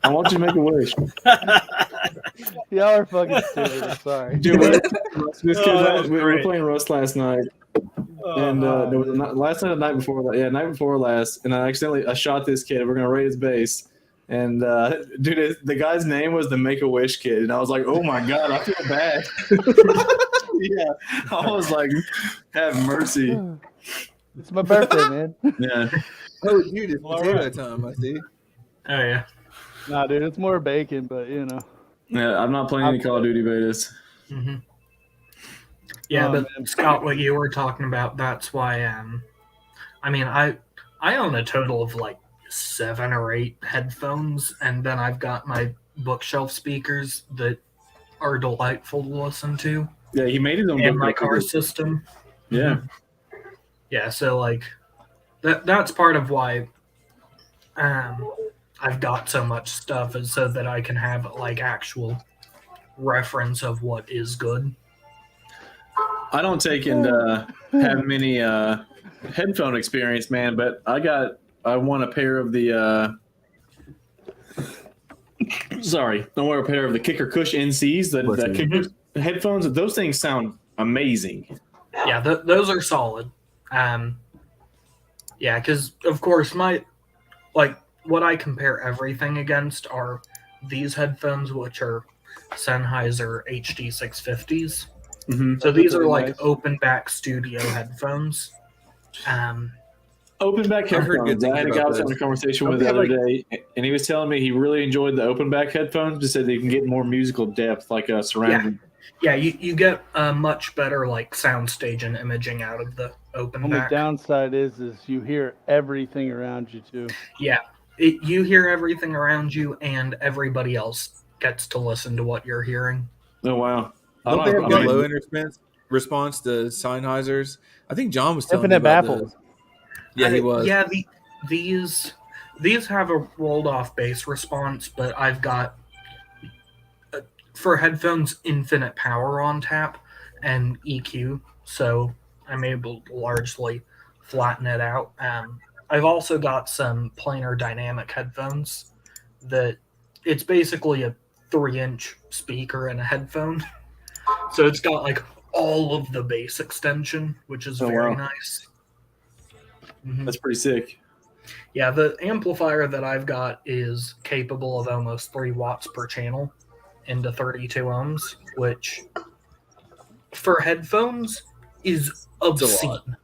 Speaker 2: I want you to make a wish.
Speaker 7: Y'all are fucking stupid. I'm sorry.
Speaker 2: Dude, this kid,
Speaker 4: that was
Speaker 2: we were
Speaker 4: great.
Speaker 2: playing Rust last night, and there was last night, the night before, night before last, and I shot this kid. We're gonna raid his base, and dude, the guy's name was the Make a Wish kid, and I was like, oh my god, I feel bad. Yeah, I was like, have mercy.
Speaker 7: It's my birthday, man.
Speaker 2: Yeah,
Speaker 3: Oh, dude, it's
Speaker 4: All
Speaker 3: potato
Speaker 4: right.
Speaker 3: time. I see.
Speaker 5: Oh yeah.
Speaker 7: Nah, dude, it's more bacon, but you know.
Speaker 2: yeah. I'm not playing any Call of Duty betas.
Speaker 5: hmm Yeah,
Speaker 7: Oh,
Speaker 5: but
Speaker 7: man.
Speaker 5: Scott, what you were talking about, that's why. I mean, I own a total of like 7 or 8 headphones, and then I've got my bookshelf speakers that are delightful to listen to,
Speaker 2: Yeah, he made his own.
Speaker 5: and
Speaker 2: book
Speaker 5: my car
Speaker 2: record.
Speaker 5: system.
Speaker 2: Yeah,
Speaker 5: Yeah, so like that's part of why I've got so much stuff, is so that I can have like actual reference of what is good.
Speaker 2: I don't take and have many headphone experience, man. But I want a pair of the. I want a pair of the Kicker Kush NCs. The Kicker headphones. Those things sound amazing.
Speaker 5: Yeah, those are solid. Yeah, because of course what I compare everything against are these headphones, which are Sennheiser HD 650s.
Speaker 2: Mm-hmm.
Speaker 5: So these are
Speaker 7: Pretty
Speaker 5: like
Speaker 7: nice.
Speaker 5: open back studio headphones.
Speaker 2: Open back
Speaker 3: I've heard good
Speaker 2: headphones. I
Speaker 3: things
Speaker 2: had a
Speaker 3: about
Speaker 2: guy I was
Speaker 3: those.
Speaker 2: having a conversation
Speaker 3: Don't
Speaker 2: with
Speaker 3: they
Speaker 2: the
Speaker 3: have,
Speaker 2: other day, and he was telling me he really enjoyed the open back headphones. Just said they can get more musical depth, like a surround.
Speaker 5: Yeah, you get a much better like soundstage and imaging out of the open
Speaker 7: Only
Speaker 5: back.
Speaker 7: downside is you hear everything around you too.
Speaker 5: Yeah, you hear everything around you, and everybody else gets to listen to what you're hearing.
Speaker 2: Oh wow!
Speaker 3: Don't they have
Speaker 2: I
Speaker 3: good
Speaker 2: mean,
Speaker 3: low response to Sennheisers? I think John was telling me
Speaker 7: Infinite
Speaker 3: about
Speaker 7: baffles.
Speaker 3: those. Yeah, he was.
Speaker 5: Yeah, these have a rolled off bass response, but I've got for headphones infinite power on tap and EQ, so I'm able to largely flatten it out. I've also got some planar dynamic headphones that it's basically a 3-inch speaker and a headphone, so it's got like all of the bass extension, which is
Speaker 2: Oh,
Speaker 5: very
Speaker 2: wow.
Speaker 5: nice. Mhm.
Speaker 2: that's pretty sick.
Speaker 5: Yeah, the amplifier that I've got is capable of almost 3 watts per channel into 32 ohms, which for headphones is
Speaker 3: a lot.
Speaker 5: obscene.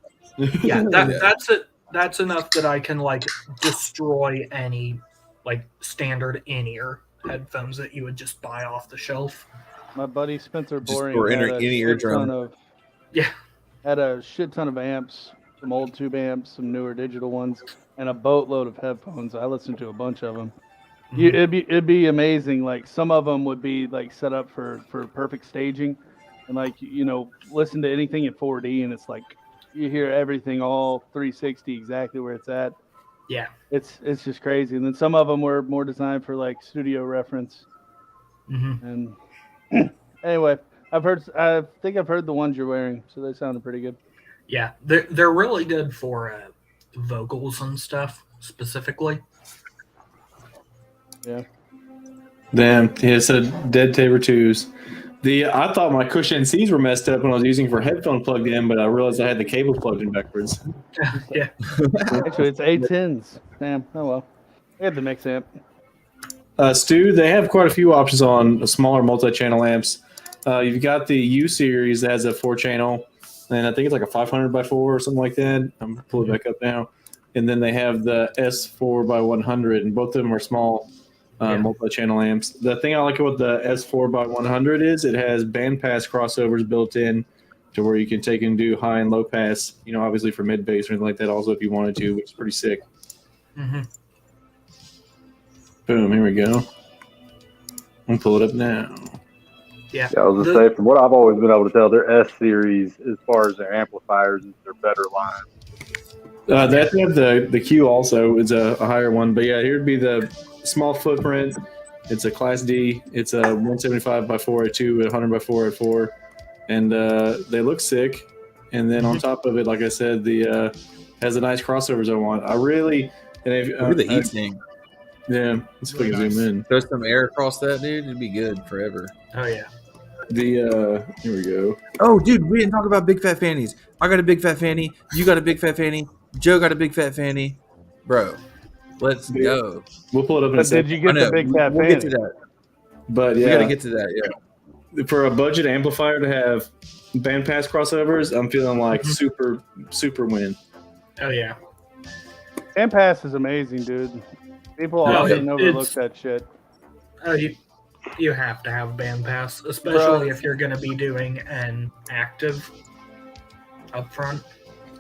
Speaker 5: Yeah, that's it. That's enough that I can like destroy any like standard in-ear headphones that you would just buy off the shelf.
Speaker 7: My buddy Spencer
Speaker 3: Just
Speaker 7: Boring
Speaker 3: for
Speaker 7: had
Speaker 3: any
Speaker 7: a shit
Speaker 3: eardrum.
Speaker 7: ton of
Speaker 5: Yeah.
Speaker 7: had a shit ton of amps, some old tube amps, some newer digital ones, and a boatload of headphones. I listened to a bunch of them. It'd be amazing. Like some of them would be like set up for perfect staging, and like listen to anything in 4D, and it's like you hear everything all 360 exactly where it's at.
Speaker 5: Yeah.
Speaker 7: It's just crazy. And then some of them were more designed for like studio reference.
Speaker 5: Mm-hmm.
Speaker 7: And anyway, I think I've heard the ones you're wearing, so they sounded pretty good.
Speaker 5: Yeah, they're really good for vocals and stuff specifically.
Speaker 7: Yeah.
Speaker 2: Damn, he said dead Tabor 2s. I thought my Kush NCs were messed up when I was using for headphone plugged in, but I realized I had the cable plugged in backwards.
Speaker 5: Yeah.
Speaker 7: Actually, it's A10s. Damn. Oh well. I had the mix amp.
Speaker 2: Stu, they have quite a few options on smaller multi-channel amps. You've got the U series that has a 4-channel, and I think it's like a 500 by 4 or something like that. I'm pulling it back up now. And then they have the S4 by 100, and both of them are small multi-channel amps. The thing I like about the S4 by 100 is it has bandpass crossovers built in to where you can take and do high and low pass, obviously for mid bass or anything like that also if you wanted to, which is pretty sick.
Speaker 5: Mm-hmm.
Speaker 2: Boom, here we go. I'll pull it up now.
Speaker 5: Yeah.
Speaker 6: Yeah, I was gonna say, from what I've always been able to tell, their S series, as far as their amplifiers, is their better line.
Speaker 2: They have to have the Q also. It's a higher one. But yeah, here'd be the small footprint. It's a Class D. It's a 175 by 402, 100 by 404. And they look sick. And then on top of it, like I said, the has the nice crossovers I want. I really and if,
Speaker 3: Look at the heat sink.
Speaker 2: yeah, let's
Speaker 4: Really
Speaker 2: fucking
Speaker 4: nice.
Speaker 2: zoom in.
Speaker 3: Throw some air across that, dude. It'd be good forever.
Speaker 5: Oh yeah.
Speaker 2: The here we go.
Speaker 3: Oh, dude, we didn't talk about big fat fannies. I got a big fat fanny. You got a big fat fanny. Joe got a big fat fanny. Bro, let's go.
Speaker 2: We'll pull it up in a
Speaker 7: But
Speaker 2: second.
Speaker 7: did you get the big fat
Speaker 3: We'll
Speaker 7: fanny?
Speaker 3: get to that.
Speaker 2: But
Speaker 3: We
Speaker 2: yeah,
Speaker 3: got to get to that. Yeah.
Speaker 2: for a budget amplifier to have bandpass crossovers, I'm feeling like super win.
Speaker 5: Oh yeah.
Speaker 7: Bandpass is amazing, dude. People
Speaker 5: No,
Speaker 7: often overlook
Speaker 5: it's-
Speaker 7: that shit.
Speaker 5: Oh, you have to have band pass, especially if you're going to be doing an active up front.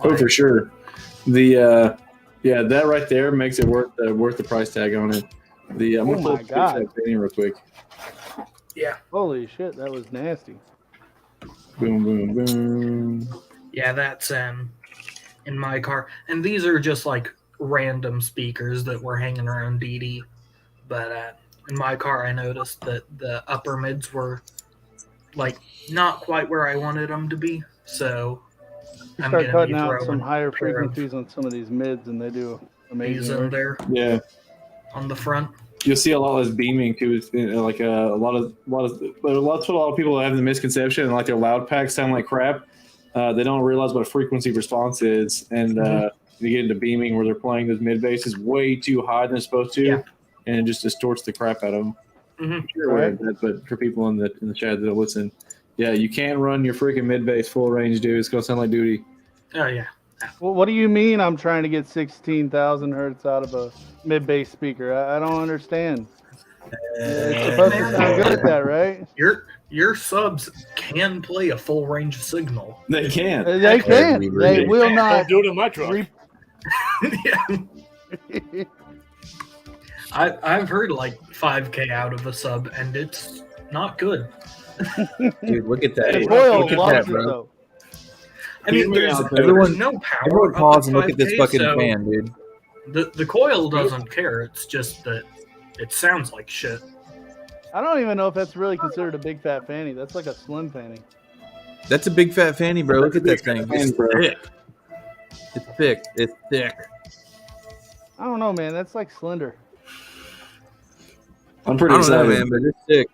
Speaker 2: Oh, for sure. The yeah, that right there makes it worth the price tag on it. The I'm
Speaker 7: Oh
Speaker 2: gonna pull
Speaker 7: my
Speaker 2: up
Speaker 7: God.
Speaker 2: that thing real quick.
Speaker 5: Yeah,
Speaker 7: Holy shit, that was nasty.
Speaker 2: Boom, boom, boom.
Speaker 5: yeah, that's in my car, and these are just like random speakers that were hanging around DD. But in my car, I noticed that the upper mids were like not quite where I wanted them to be, so
Speaker 7: You
Speaker 5: I'm
Speaker 7: start
Speaker 5: gonna
Speaker 7: cutting
Speaker 5: be
Speaker 7: out
Speaker 5: throwing
Speaker 7: some higher
Speaker 5: a pair of
Speaker 7: frequencies on some of these mids, and they do
Speaker 5: these
Speaker 7: amazing
Speaker 5: in
Speaker 7: work.
Speaker 5: there
Speaker 2: Yeah,
Speaker 5: on the front.
Speaker 2: you'll see a lot less beaming too. It's, like a lot of people have the misconception and like their loud packs sound like crap. They don't realize what a frequency response is, and you get into beaming where they're playing those mid basses way too high than it's supposed to,
Speaker 5: Yeah.
Speaker 2: and it just distorts the crap out of them.
Speaker 5: Mhm.
Speaker 2: You're aware of that, but for people in the chat that listen, yeah, you can't run your freaking mid bass full range, dude. It's gonna sound like duty.
Speaker 5: Oh yeah.
Speaker 7: Well, what do you mean I'm trying to get 16,000 hertz out of a mid bass speaker? I don't understand. It's supposed to sound good at that, right?
Speaker 5: Your subs can play a full range signal.
Speaker 2: They can't.
Speaker 7: They can. They will
Speaker 4: Don't
Speaker 7: not.
Speaker 4: do it in my truck.
Speaker 7: re-
Speaker 5: Yeah. I've heard like 5K out of a sub, and it's not good.
Speaker 3: Dude, look at that.
Speaker 7: The
Speaker 2: Hey,
Speaker 7: coil
Speaker 3: Look at
Speaker 7: loves
Speaker 3: that,
Speaker 7: it
Speaker 3: bro.
Speaker 7: though.
Speaker 5: I mean, there's
Speaker 3: Everyone-
Speaker 5: no power.
Speaker 3: Everyone
Speaker 5: up
Speaker 3: pause
Speaker 5: at
Speaker 3: and look at this
Speaker 5: 5K,
Speaker 3: fucking
Speaker 5: so
Speaker 3: fan, dude.
Speaker 5: The coil doesn't care. It's just that it sounds like shit.
Speaker 7: I don't even know if that's really considered a big fat fanny. That's like a slim fanny.
Speaker 3: That's a big fat fanny, bro. Look at that thing.
Speaker 2: fan,
Speaker 3: It's
Speaker 2: bro.
Speaker 3: thick. It's thick. It's thick.
Speaker 7: I don't know, man. That's like slender.
Speaker 2: I'm
Speaker 3: I
Speaker 2: pretty
Speaker 3: don't know,
Speaker 2: excited.
Speaker 3: man, but it's thick.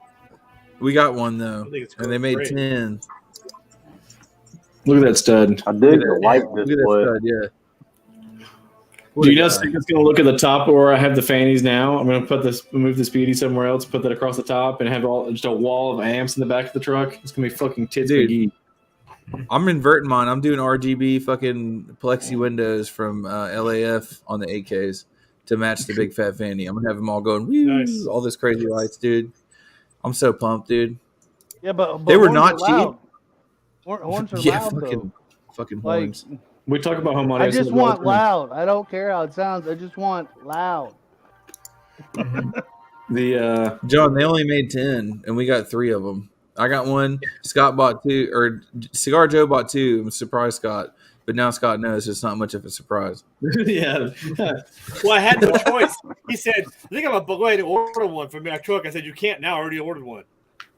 Speaker 3: We got one though,
Speaker 4: I think it's
Speaker 3: and they made
Speaker 4: great.
Speaker 3: 10.
Speaker 2: Look at that stud.
Speaker 6: I dig the light
Speaker 3: Look at
Speaker 6: display.
Speaker 3: that stud, yeah.
Speaker 2: Do you know it's going to look at the top where I have the fannies now? I'm going to move the speedy somewhere else, put that across the top, and have just a wall of amps in the back of the truck. It's going to be fucking tits
Speaker 3: Dude.
Speaker 2: McGee.
Speaker 3: I'm inverting mine. I'm doing RGB fucking plexi windows from LAF on the 8Ks to match the big fat fanny. I'm gonna have them all going, woo,
Speaker 4: Nice.
Speaker 3: all this crazy lights, dude. I'm so pumped, dude.
Speaker 7: Yeah, but
Speaker 3: They were
Speaker 7: horns
Speaker 3: not
Speaker 7: are
Speaker 3: cheap.
Speaker 7: loud. Horns are
Speaker 3: Yeah,
Speaker 7: loud
Speaker 3: fucking
Speaker 7: though. Like,
Speaker 3: horns.
Speaker 2: We talk about home audio.
Speaker 7: I just
Speaker 2: systems all
Speaker 7: want
Speaker 2: the time.
Speaker 7: loud. I don't care how it sounds. I just want loud.
Speaker 2: The
Speaker 3: John, they only made 10, and we got 3 of them. I got one. Scott bought 2, or Cigar Joe bought 2. I'm surprised Scott, but now Scott knows it's not much of a surprise.
Speaker 2: yeah,
Speaker 4: Well, I had no choice. He said, I think I'm going to go ahead and order one for my truck. I said, you can't now. I already ordered one.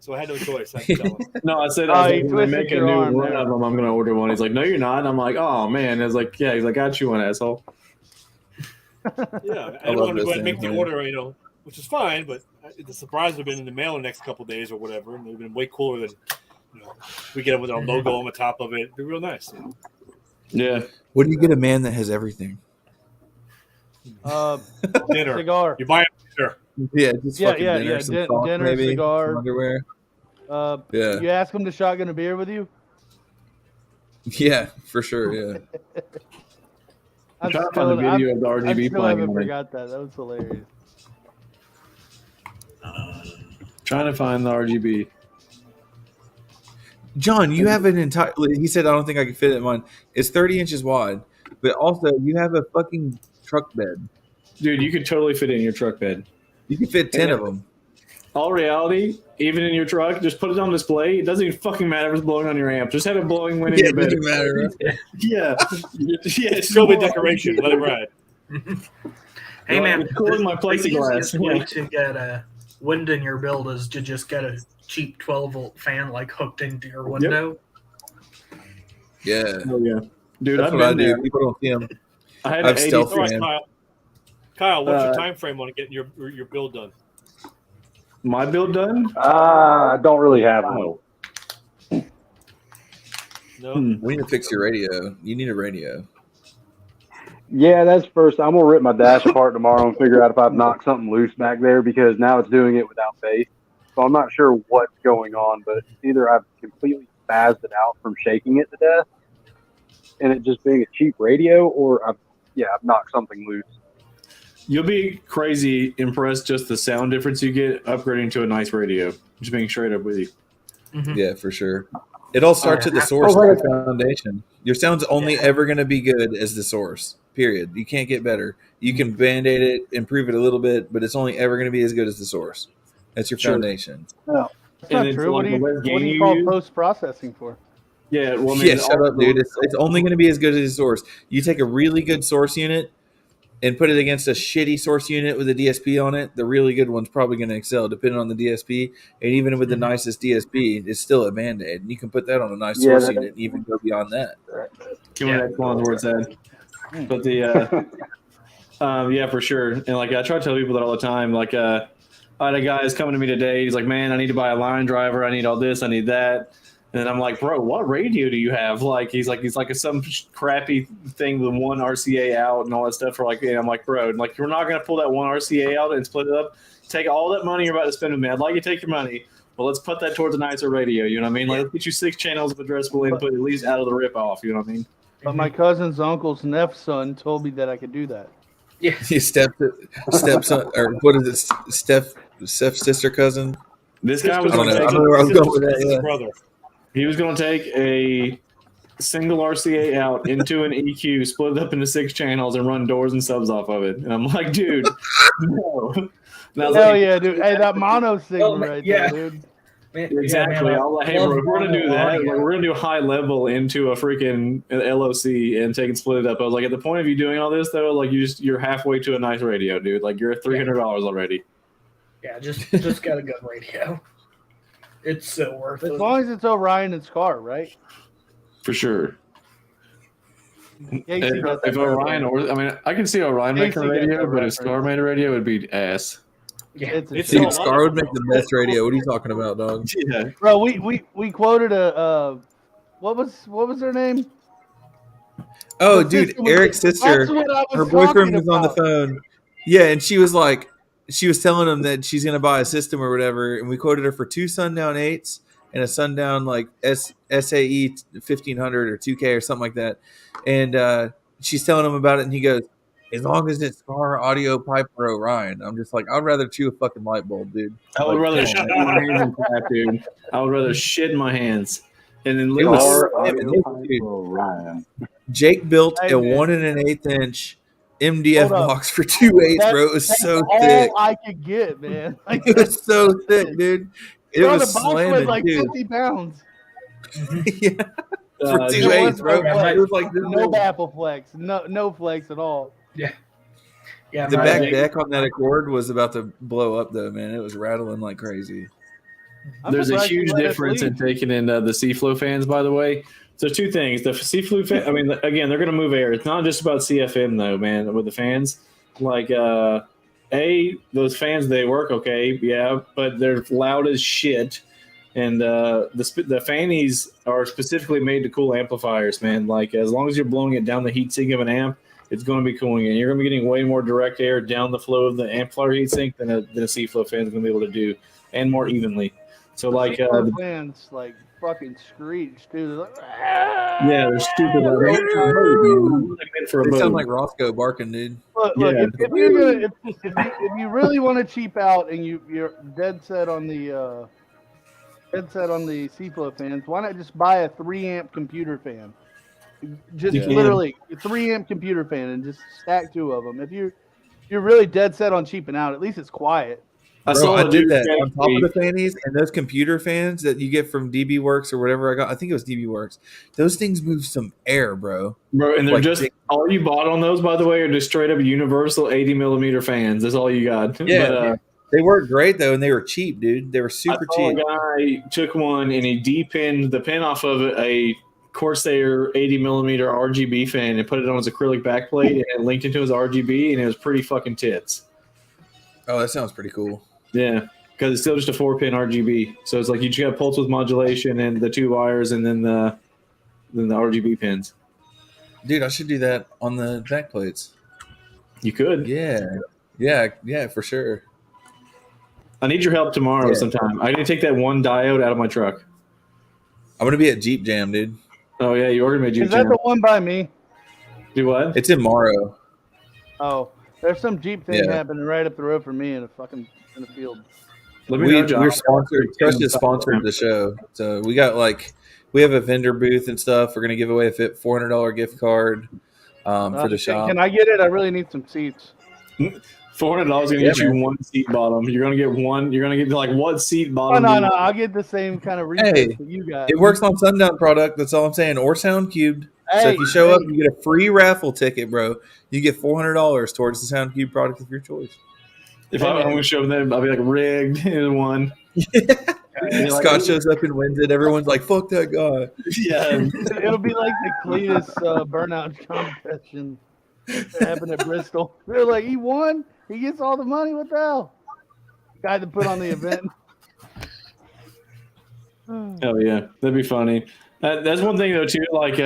Speaker 4: So I had no choice. I had to tell him.
Speaker 2: no, I said
Speaker 7: Oh,
Speaker 2: I was
Speaker 7: you
Speaker 2: like, when I
Speaker 7: twisted
Speaker 2: make a
Speaker 7: your
Speaker 2: new
Speaker 7: arm
Speaker 2: run
Speaker 7: there.
Speaker 2: of them, I'm going to order one. He's like, no, you're not. I'm like, oh man. I was like, yeah. He's like, got you one, asshole.
Speaker 4: Yeah, I
Speaker 3: I
Speaker 4: don't
Speaker 3: love
Speaker 4: want to
Speaker 3: those
Speaker 4: go ahead and make
Speaker 3: things,
Speaker 4: the
Speaker 3: man.
Speaker 4: order, which is fine, but the surprise would have been in the mail the next couple days or whatever, and they've been way cooler than, we get them with our logo on the top of it. They're real nice.
Speaker 2: Yeah,
Speaker 3: What do you get a man that has everything?
Speaker 4: Dinner.
Speaker 7: Cigar.
Speaker 4: You buy a dinner.
Speaker 3: Yeah, just
Speaker 7: Yeah,
Speaker 3: fucking
Speaker 7: yeah,
Speaker 3: dinner,
Speaker 7: yeah.
Speaker 3: some
Speaker 7: Din-
Speaker 3: socks,
Speaker 7: dinner,
Speaker 3: maybe,
Speaker 7: cigar.
Speaker 3: some underwear. Yeah,
Speaker 7: You ask him to shotgun a beer with you?
Speaker 3: yeah, for sure. Yeah,
Speaker 2: I'm trying to find the video of the
Speaker 7: I
Speaker 2: RGB
Speaker 7: still
Speaker 2: playing.
Speaker 7: haven't
Speaker 2: on it.
Speaker 7: forgot that. That was hilarious.
Speaker 2: Trying to find the RGB.
Speaker 3: John, you have an entire. He said, "I don't think I can fit it in mine." It's 30 inches wide, but also you have a fucking truck bed.
Speaker 2: Dude, you could totally fit it in your truck bed.
Speaker 3: You can fit 10 of them.
Speaker 2: All reality, even in your truck, just put it on display. It doesn't even fucking matter if it's blowing on your amp. Just have it blowing wind in
Speaker 3: Yeah,
Speaker 2: your bed.
Speaker 3: it doesn't matter. Right?
Speaker 2: Yeah. Yeah,
Speaker 4: It's still the decoration. Let it ride.
Speaker 5: Hey man,
Speaker 2: It's cool in my
Speaker 5: the
Speaker 2: plexiglass.
Speaker 5: easiest way to get a wind in your build is to just get a cheap 12-volt fan like hooked into your window.
Speaker 3: Yeah,
Speaker 2: Oh, yeah. Dude,
Speaker 3: that's
Speaker 2: I've
Speaker 3: what I
Speaker 2: been
Speaker 3: do.
Speaker 2: there.
Speaker 3: People don't see them.
Speaker 2: I had
Speaker 3: I have
Speaker 2: an
Speaker 3: stealth
Speaker 2: 86
Speaker 4: All right,
Speaker 3: fan.
Speaker 4: Kyle, what's your
Speaker 2: Uh,
Speaker 4: time frame on getting your build done?
Speaker 2: my build done.
Speaker 6: I don't really have one.
Speaker 4: No.
Speaker 3: We need to fix your radio. You need a radio.
Speaker 6: Yeah, that's first. I'm gonna rip my dash apart tomorrow and figure out if I've knocked something loose back there because now it's doing it without bass. So I'm not sure what's going on, but either I've completely spazzed it out from shaking it to death, and it just being a cheap radio, or I've knocked something loose.
Speaker 2: You'll be crazy impressed just the sound difference you get upgrading to a nice radio. Just being straight up with you.
Speaker 5: Mhm.
Speaker 3: Yeah, for sure. It all starts at the source, of the foundation. Your sound's only ever going to be good as the source. Period. You can't get better. You can band-aid it, improve it a little bit, but it's only ever going to be as good as the source. That's your foundation.
Speaker 7: That's
Speaker 2: And
Speaker 7: not
Speaker 2: it's
Speaker 7: true.
Speaker 2: like the less
Speaker 7: What
Speaker 2: gain
Speaker 7: do you
Speaker 2: you
Speaker 7: call
Speaker 2: use-
Speaker 7: post processing for?
Speaker 2: Yeah, well, I mean,
Speaker 3: Yeah, shut up,
Speaker 2: also-
Speaker 3: dude. It's only going to be as good as the source. You take a really good source unit and put it against a shitty source unit with a DSP on it, the really good one's probably going to excel depending on the DSP. And even with the nicest DSP, it's still a Band-Aid. And you can put that on a nice source unit and even go beyond that.
Speaker 2: Communication where it's at. But the yeah, for sure. And like I try to tell people that all the time. Like I had a guy who's coming to me today. He's like, "Man, I need to buy a line driver. I need all this. I need that." And I'm like, "Bro, what radio do you have?" Like he's like some crappy thing with one RCA out and all that stuff. For like, and I'm like, "Bro, like you're not gonna pull that one RCA out and split it up. Take all that money you're about to spend with me. I'd like you to take your money." Well, let's put that towards a nicer radio. You know what I mean? Like, let's get you 6 channels of addressable input at least out of the rip off. You know what I mean?
Speaker 7: But my cousin's uncle's son told me that I could do that.
Speaker 5: Yeah.
Speaker 3: His stepson, or what is it? Steph's sister cousin.
Speaker 2: This guy was
Speaker 3: I don't
Speaker 2: going
Speaker 3: know.
Speaker 2: to
Speaker 3: I
Speaker 2: take.
Speaker 3: don't know where I was going with that.
Speaker 4: His
Speaker 3: Yeah.
Speaker 4: brother.
Speaker 2: He was going to take a single RCA out into an EQ, split it up into 6 channels, and run doors and subs off of it. And I'm like, dude, no. And I was
Speaker 7: Hell
Speaker 2: like,
Speaker 7: yeah, dude. Hey, that mono signal
Speaker 5: man,
Speaker 7: right
Speaker 5: yeah.
Speaker 7: there, dude.
Speaker 5: Man,
Speaker 2: exactly.
Speaker 5: yeah,
Speaker 2: I was like, hey, bro, if we're going to do that, like, we're going to do high level into a freaking LOC and take and split it up. I was like, at the point of you doing all this, though, like, you're halfway to a nice radio, dude. Like, you're at $300 already.
Speaker 5: Yeah, just got a good radio. It's so worth
Speaker 7: As
Speaker 5: it.
Speaker 7: long as it's Orion and Scar, right?
Speaker 2: For sure.
Speaker 7: Casey got that
Speaker 2: If Orion, or I mean, I can see Orion making a
Speaker 7: Casey got
Speaker 2: radio,
Speaker 7: that
Speaker 2: but if
Speaker 7: reference.
Speaker 2: Scar made a radio, it would be ass.
Speaker 5: Yeah,
Speaker 7: It's a
Speaker 4: It's
Speaker 7: shit.
Speaker 3: Dude, Scar would make the best radio. What are you talking about, dog?
Speaker 2: Yeah.
Speaker 7: Bro, we quoted a what was her name?
Speaker 3: Oh,
Speaker 7: The
Speaker 3: dude,
Speaker 7: sister was-
Speaker 3: Eric's sister.
Speaker 7: That's what I was
Speaker 3: Her boyfriend
Speaker 7: talking
Speaker 3: was on the
Speaker 7: about.
Speaker 3: phone. Yeah, and she was telling him that she's gonna buy a system or whatever, and we quoted her for 2 Sundown 8s and a Sundown like SAE 1500 or 2K or something like that. And she's telling him about it, and he goes, "As long as it's Scar Audio Pipe or Orion." I'm just like, I'd rather chew a fucking light bulb, dude.
Speaker 2: I would
Speaker 3: Like,
Speaker 2: rather
Speaker 3: come
Speaker 2: shit
Speaker 3: on.
Speaker 2: in my hands than crap, dude. I would rather shit in my hands. And then
Speaker 3: It was
Speaker 2: Scar-
Speaker 3: dude,
Speaker 6: Ryan.
Speaker 3: Jake built
Speaker 7: Hey,
Speaker 3: a
Speaker 7: man.
Speaker 3: 1 1/8 inch MDF
Speaker 7: Hold up.
Speaker 3: box for 2/8,
Speaker 7: That's-
Speaker 3: bro. It was
Speaker 7: That's
Speaker 3: so
Speaker 7: all
Speaker 3: thick.
Speaker 7: I could get, man. Like,
Speaker 3: It was so thick, dude. It
Speaker 7: bro,
Speaker 3: was
Speaker 7: the box
Speaker 3: slamming,
Speaker 7: was like
Speaker 3: dude.
Speaker 7: 50 pounds.
Speaker 3: Yeah, for
Speaker 2: Uh,
Speaker 3: 2/8, bro.
Speaker 5: Yeah,
Speaker 3: It was like this
Speaker 7: No
Speaker 3: little-
Speaker 7: baffle flex. No flex at all.
Speaker 5: yeah.
Speaker 3: The
Speaker 5: my-
Speaker 3: back deck on that Accord was about to blow up, though, man. It was rattling like crazy.
Speaker 7: I'm
Speaker 2: There's a
Speaker 7: surprised you
Speaker 2: huge
Speaker 7: let us
Speaker 2: difference in
Speaker 7: leave.
Speaker 2: taking in the C-Flow fans, by the way. So 2 things. The C-Flow fan, I mean, again, they're going to move air. It's not just about CFM, though, man, with the fans. Like, those fans, they work okay, yeah, but they're loud as shit. And the fannies are specifically made to cool amplifiers, man. Like, as long as you're blowing it down the heatsink of an amp, it's going to be cooling it. And you're going to be getting way more direct air down the flow of the amplifier heatsink than a C-Flow fan is going to be able to do, and more evenly. So, like,
Speaker 7: People fans like fucking screech, dude. They're like,
Speaker 2: yeah, they're stupid. For a
Speaker 3: They
Speaker 2: boat.
Speaker 3: sound like Roscoe barking, dude.
Speaker 7: Look,
Speaker 2: Yeah.
Speaker 7: if you're gonna, if you really want to cheap out and you're dead set on the C-Flow fans, why not just buy a 3-amp computer fan? Just
Speaker 2: You can.
Speaker 7: literally a 3-amp computer fan and just stack 2 of them. If you're really dead set on cheaping out, at least it's quiet.
Speaker 3: Bro, I
Speaker 2: a
Speaker 3: did
Speaker 2: dude
Speaker 3: that
Speaker 2: say-
Speaker 3: on top of the fannies and those computer fans that you get from DB Works or whatever I got. I think it was DB Works. Those things move some air, bro.
Speaker 2: Bro, and they're
Speaker 3: Like,
Speaker 2: just all you bought on those, by the way, are just straight up universal 80 millimeter fans. That's all you got.
Speaker 3: Yeah,
Speaker 2: But,
Speaker 3: they worked great though, and they were cheap, dude. They were
Speaker 2: I
Speaker 3: super
Speaker 2: saw
Speaker 3: cheap.
Speaker 2: a guy took one and he depinned the pin off of a Corsair 80mm RGB fan and put it on his acrylic backplate and it linked into his RGB, and it was pretty fucking tits.
Speaker 3: Oh, that sounds pretty cool.
Speaker 2: Yeah, because it's still just a 4-pin RGB. So it's like you just got pulse width modulation and the 2 wires and then the RGB pins.
Speaker 3: Dude, I should do that on the backplates.
Speaker 2: You could.
Speaker 3: Yeah, for sure.
Speaker 2: I need your help tomorrow
Speaker 3: Yeah.
Speaker 2: sometime. I need to take that one diode out of my truck.
Speaker 3: I'm gonna be at Jeep Jam, dude.
Speaker 2: Oh yeah, you ordered me a Jeep
Speaker 7: Is that
Speaker 2: Jam.
Speaker 7: the one by me?
Speaker 2: Do what?
Speaker 3: It's in Morrow.
Speaker 7: Oh, there's some Jeep thing
Speaker 3: Yeah.
Speaker 7: happening right up the road from me in a field.
Speaker 2: Let me know, John.
Speaker 3: We're sponsored. Trust is sponsored the show, so we have a vendor booth and stuff. We're gonna give away a $400 gift card for the shop.
Speaker 7: Can I get it? I really need some seats.
Speaker 2: $400 gonna
Speaker 3: Yeah,
Speaker 2: get you
Speaker 3: man.
Speaker 2: one seat bottom. You're gonna get one. You're gonna get like one seat bottom.
Speaker 7: Oh no, I'll get the same kind of refresh
Speaker 3: Hey,
Speaker 7: that you got.
Speaker 3: It works on Sundown product. That's all I'm saying. Or Soundqubed. So
Speaker 7: Hey,
Speaker 3: if you show up, you get a free raffle ticket, bro. You get $400 towards the Soundqubed product of your choice.
Speaker 2: If I'm gonna show them, I'll be like rigged in one. You're like,
Speaker 3: Scott shows up and wins it. Everyone's like, "Fuck that guy."
Speaker 2: Yeah.
Speaker 7: It'll be like the cleanest burnout competition that happened at Bristol. They're like, he won. He gets all the money. What the hell? Guy that put on the event.
Speaker 2: Hell yeah, that'd be funny. That's one thing though too. Like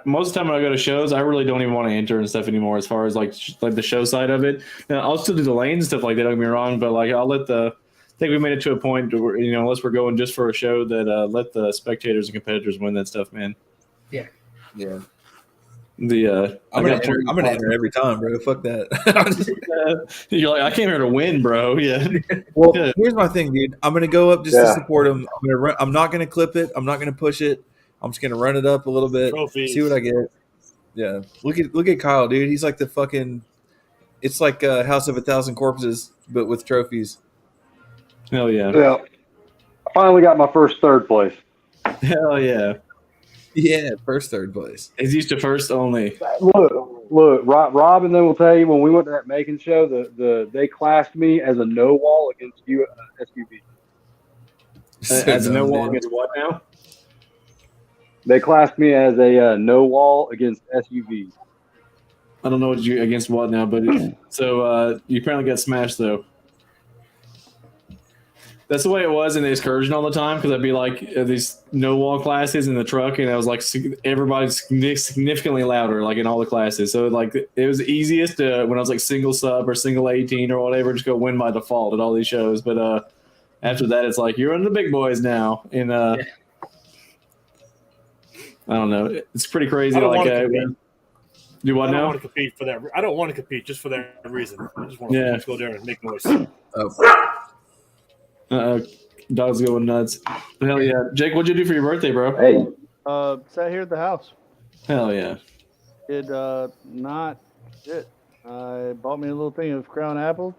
Speaker 2: most of the time when I go to shows, I really don't even want to enter and stuff anymore. As far as like the show side of it, now, I'll still do the lanes and stuff like that. Don't get me wrong, but like I'll let the. I think we made it to a point where, unless we're going just for a show, that let the spectators and competitors win that stuff, man.
Speaker 3: Yeah.
Speaker 2: I'm
Speaker 3: gonna enter every time, bro. Fuck that.
Speaker 2: You're like, I came here to win, bro. Yeah.
Speaker 3: Well,
Speaker 2: Yeah.
Speaker 3: here's my thing, dude. I'm gonna go up just to support him. I'm not gonna clip it. I'm not gonna push it. I'm just gonna run it up a little bit,
Speaker 4: Trophies.
Speaker 3: see what I get. Yeah, look at Kyle, dude. He's like the fucking. It's like House of 1,000 Corpses, but with trophies.
Speaker 2: Hell yeah.
Speaker 6: Yeah. I finally got my first third place.
Speaker 2: Hell yeah.
Speaker 3: Yeah, first third place.
Speaker 2: He's used to first only.
Speaker 6: Look, Rob and then will tell you when we went to that Macon show, they classed me as a no wall against SUV.
Speaker 2: As a no wall against what now?
Speaker 6: They classed me as a no wall against SUV.
Speaker 2: I don't know what you against what now, but so you apparently got smashed though. That's the way it was in the excursion all the time, because I'd be like these no wall classes in the truck, and I was like everybody's significantly louder, like in all the classes. So like it was the easiest when I was like single sub or single 18 or whatever, just go win by default at all these shows. But after that, it's like you're under the big boys now. And I don't know, it's pretty crazy.
Speaker 4: I don't
Speaker 2: Like
Speaker 4: want to compete.
Speaker 2: do what
Speaker 4: I don't
Speaker 2: now?
Speaker 4: want to compete for that. I don't want to compete just for that reason. I just want
Speaker 2: Yeah.
Speaker 4: to go there and make noise.
Speaker 2: Dog's going nuts. Hell yeah, Jake, what'd you do for your birthday, bro?
Speaker 6: Hey,
Speaker 7: Sat here at the house.
Speaker 2: Hell yeah.
Speaker 7: Did not shit. I bought me a little thing of Crown Apple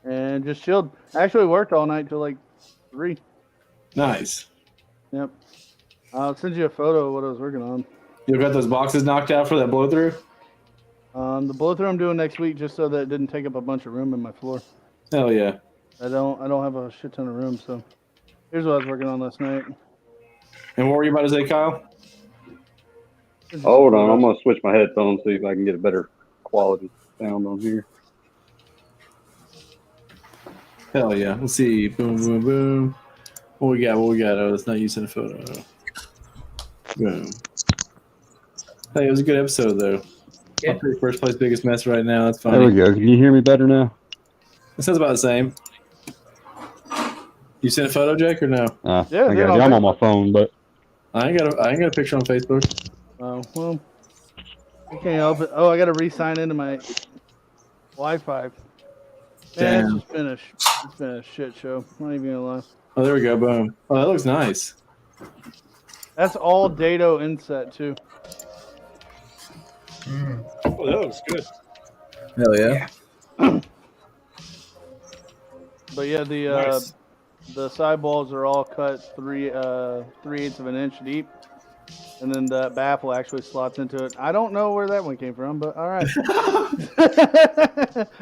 Speaker 7: and just chilled. I actually worked all night till like 3.
Speaker 2: Nice.
Speaker 7: Yep. I'll send you a photo of what I was working on.
Speaker 2: You got those boxes knocked out for that blow through?
Speaker 7: The blow through I'm doing next week just so that it didn't take up a bunch of room in my floor.
Speaker 2: Hell yeah.
Speaker 7: I don't have a shit ton of room, so here's what I was working on last night.
Speaker 2: And what were you about to say, Kyle?
Speaker 6: hold on. I'm going to switch my headphones, see if I can get a better quality sound on here.
Speaker 2: Hell yeah. Let's see. Boom, boom, boom. What we got? Oh, it's not using a photo. Boom. Hey, it was a good episode, though.
Speaker 5: Yeah.
Speaker 2: I'm pretty first place biggest mess right now. That's
Speaker 6: There we
Speaker 2: funny.
Speaker 6: go. Can you hear me better now?
Speaker 2: It sounds about the same. You sent a photo, Jake, or no?
Speaker 7: Yeah,
Speaker 6: I
Speaker 7: they're
Speaker 6: got you.
Speaker 7: on
Speaker 6: I'm on my phone, but
Speaker 2: I ain't got a picture on Facebook.
Speaker 7: Oh, well, I can't help it. Oh, I got to re-sign into my Wi-Fi. Man,
Speaker 2: Damn.
Speaker 7: it's been a shit show. I'm not even gonna lie.
Speaker 2: Oh, there we go. Boom. Oh, that looks nice.
Speaker 7: That's all Dado inset too.
Speaker 4: Oh, that looks good.
Speaker 3: Hell yeah.
Speaker 7: But yeah,
Speaker 4: Nice.
Speaker 7: the sidewalls are all cut 3/8 of an inch deep, and then the baffle actually slots into it. I don't know where that one came from, but all right.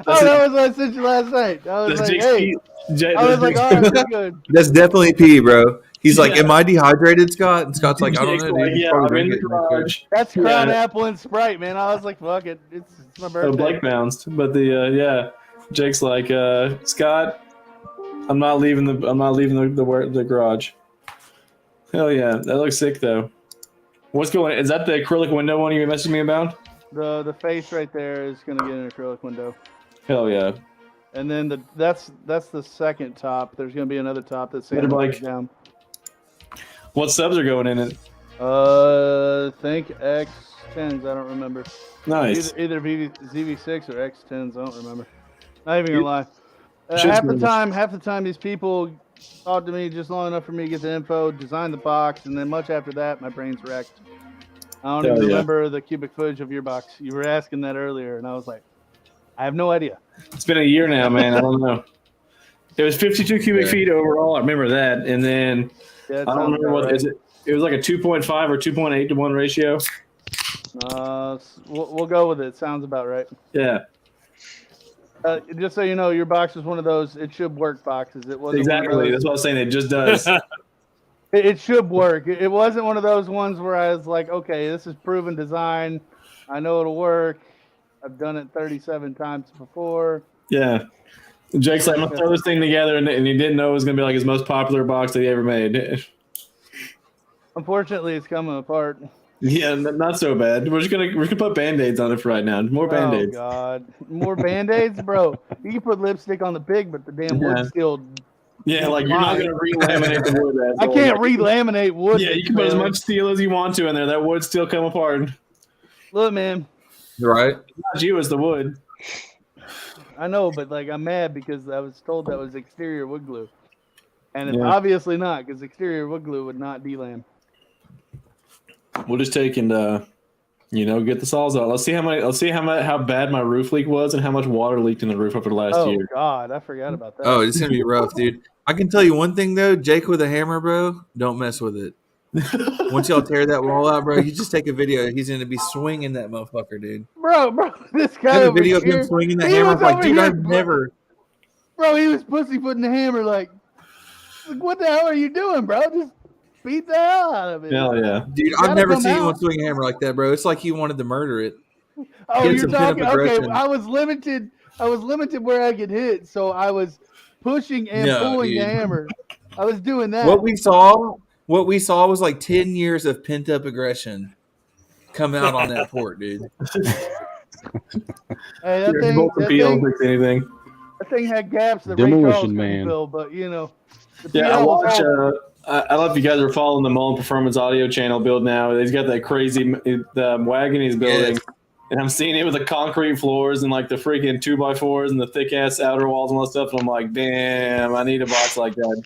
Speaker 7: Oh, that was what I sent you last night. I was
Speaker 2: That's
Speaker 7: like,
Speaker 2: Jake's
Speaker 7: hey,
Speaker 2: key.
Speaker 7: I was like, all right, we're good.
Speaker 3: That's definitely P, bro. He's like,
Speaker 2: Yeah.
Speaker 3: "Am I dehydrated, Scott?" And Scott's like, "I don't
Speaker 2: Jake's
Speaker 3: know,
Speaker 2: like,
Speaker 3: dude. You
Speaker 2: yeah,
Speaker 3: probably
Speaker 2: I'm in
Speaker 3: drink
Speaker 2: the
Speaker 3: it next year."
Speaker 2: garage.
Speaker 7: That's Crown
Speaker 2: Yeah.
Speaker 7: Apple and Sprite, man. I was like, fuck it. It's my
Speaker 2: Oh,
Speaker 7: birthday.
Speaker 2: Blake bounced, but Jake's like, Scott, I'm not leaving the garage. Hell yeah, that looks sick though. What's going? Is that the acrylic window one you messaged me about?
Speaker 7: The face right there is gonna get an acrylic window.
Speaker 2: Hell yeah.
Speaker 7: And then that's the second top. There's gonna be another top that's
Speaker 2: Later, Blake.
Speaker 7: down.
Speaker 2: What subs are going in it?
Speaker 7: Think X10s. I don't remember.
Speaker 2: Nice.
Speaker 7: Either ZV6 or X10s. I don't remember. Not even gonna lie.
Speaker 2: Shit's
Speaker 7: Half
Speaker 2: good.
Speaker 7: the time, these people talk to me just long enough for me to get the info, design the box, and then much after that, my brain's wrecked. I don't
Speaker 2: Hell
Speaker 7: even
Speaker 2: yeah.
Speaker 7: remember the cubic footage of your box. You were asking that earlier, and I was like, I have no idea.
Speaker 2: It's been a year now, man. I don't know. It was 52 cubic feet overall. I remember that, and then
Speaker 7: Yeah,
Speaker 2: I don't remember what is it. It was like a 2.5 or 2.8 to 1 ratio.
Speaker 7: We'll go with it. Sounds about right.
Speaker 2: Yeah,
Speaker 7: Just so you know, your box was one of those it should work boxes. It wasn't one of
Speaker 2: exactly.
Speaker 7: those-
Speaker 2: That's what I was saying. It just does.
Speaker 7: It should work. It wasn't one of those ones where I was like, okay, this is proven design. I know it'll work. I've done it 37 times before.
Speaker 2: Yeah. Jake's like, I'm gonna throw this thing together, and he didn't know it was gonna be like his most popular box that he ever made.
Speaker 7: Unfortunately, it's coming apart.
Speaker 2: Yeah, not so bad. We're gonna put band-aids on it for right now. More
Speaker 7: Oh
Speaker 2: band-aids.
Speaker 7: God, more band-aids, bro. You can put lipstick on the pig, but the damn wood still.
Speaker 2: Yeah, like you're not gonna re-laminate the wood.
Speaker 7: I
Speaker 2: asshole.
Speaker 7: can't re-laminate wood.
Speaker 2: Yeah, you can put as much steel as you want to in there. That wood still come apart.
Speaker 7: Look, man,
Speaker 3: Right?
Speaker 2: Not you, it's the wood.
Speaker 7: I know, but like I'm mad because I was told that was exterior wood glue, and it's
Speaker 2: Yeah.
Speaker 7: obviously not because exterior wood glue would not delam.
Speaker 2: We'll just take and get the saws out. Let's see how bad my roof leak was and how much water leaked in the roof over the last
Speaker 7: Oh
Speaker 2: year.
Speaker 7: God, I forgot about that.
Speaker 3: Oh, it's gonna be rough, dude. I can tell you one thing though, Jake with a hammer, bro. Don't mess with it. Once y'all tear that wall out, bro, you just take a video. He's gonna be swinging that motherfucker, dude.
Speaker 7: bro, this
Speaker 3: I
Speaker 7: guy
Speaker 3: have a
Speaker 7: over
Speaker 3: video of
Speaker 7: here,
Speaker 3: him swinging the
Speaker 7: he
Speaker 3: hammer.
Speaker 7: was
Speaker 3: I'm like,
Speaker 7: over
Speaker 3: dude,
Speaker 7: here,
Speaker 3: I've never.
Speaker 7: Bro, he was pussyfooting the hammer like, what the hell are you doing, bro? Just beat the hell out of it.
Speaker 2: Hell yeah.
Speaker 3: Dude,
Speaker 7: gotta
Speaker 3: I've never
Speaker 7: come
Speaker 3: seen
Speaker 7: out.
Speaker 3: anyone swing a hammer like that, bro. It's like he wanted to murder it.
Speaker 7: Oh,
Speaker 3: Get
Speaker 7: you're
Speaker 3: some
Speaker 7: talking.
Speaker 3: pent-up
Speaker 7: Okay,
Speaker 3: aggression.
Speaker 7: I was limited where I could hit, so I was pushing and
Speaker 3: No,
Speaker 7: pulling the
Speaker 3: dude.
Speaker 7: hammer. I was doing that.
Speaker 3: What we saw was like 10 years of pent up aggression come out on that port, dude.
Speaker 7: Hey, that
Speaker 2: Your
Speaker 7: thing,
Speaker 2: bolt
Speaker 7: that,
Speaker 2: appeal
Speaker 7: thing,
Speaker 2: fix anything.
Speaker 7: that thing had gaps that Ray
Speaker 8: Demolition
Speaker 7: Charles couldn't
Speaker 8: Man.
Speaker 7: fill, but you know. the
Speaker 2: Yeah, I
Speaker 7: PL was
Speaker 2: watch.
Speaker 7: all-
Speaker 2: I don't know if you guys are following the Mullen Performance Audio channel build now. He's got that crazy wagon he's building,
Speaker 3: Yes.
Speaker 2: and I'm seeing it with the concrete floors and like the freaking 2x4s and the thick ass outer walls and all that stuff. And I'm like, damn, I need a box like that.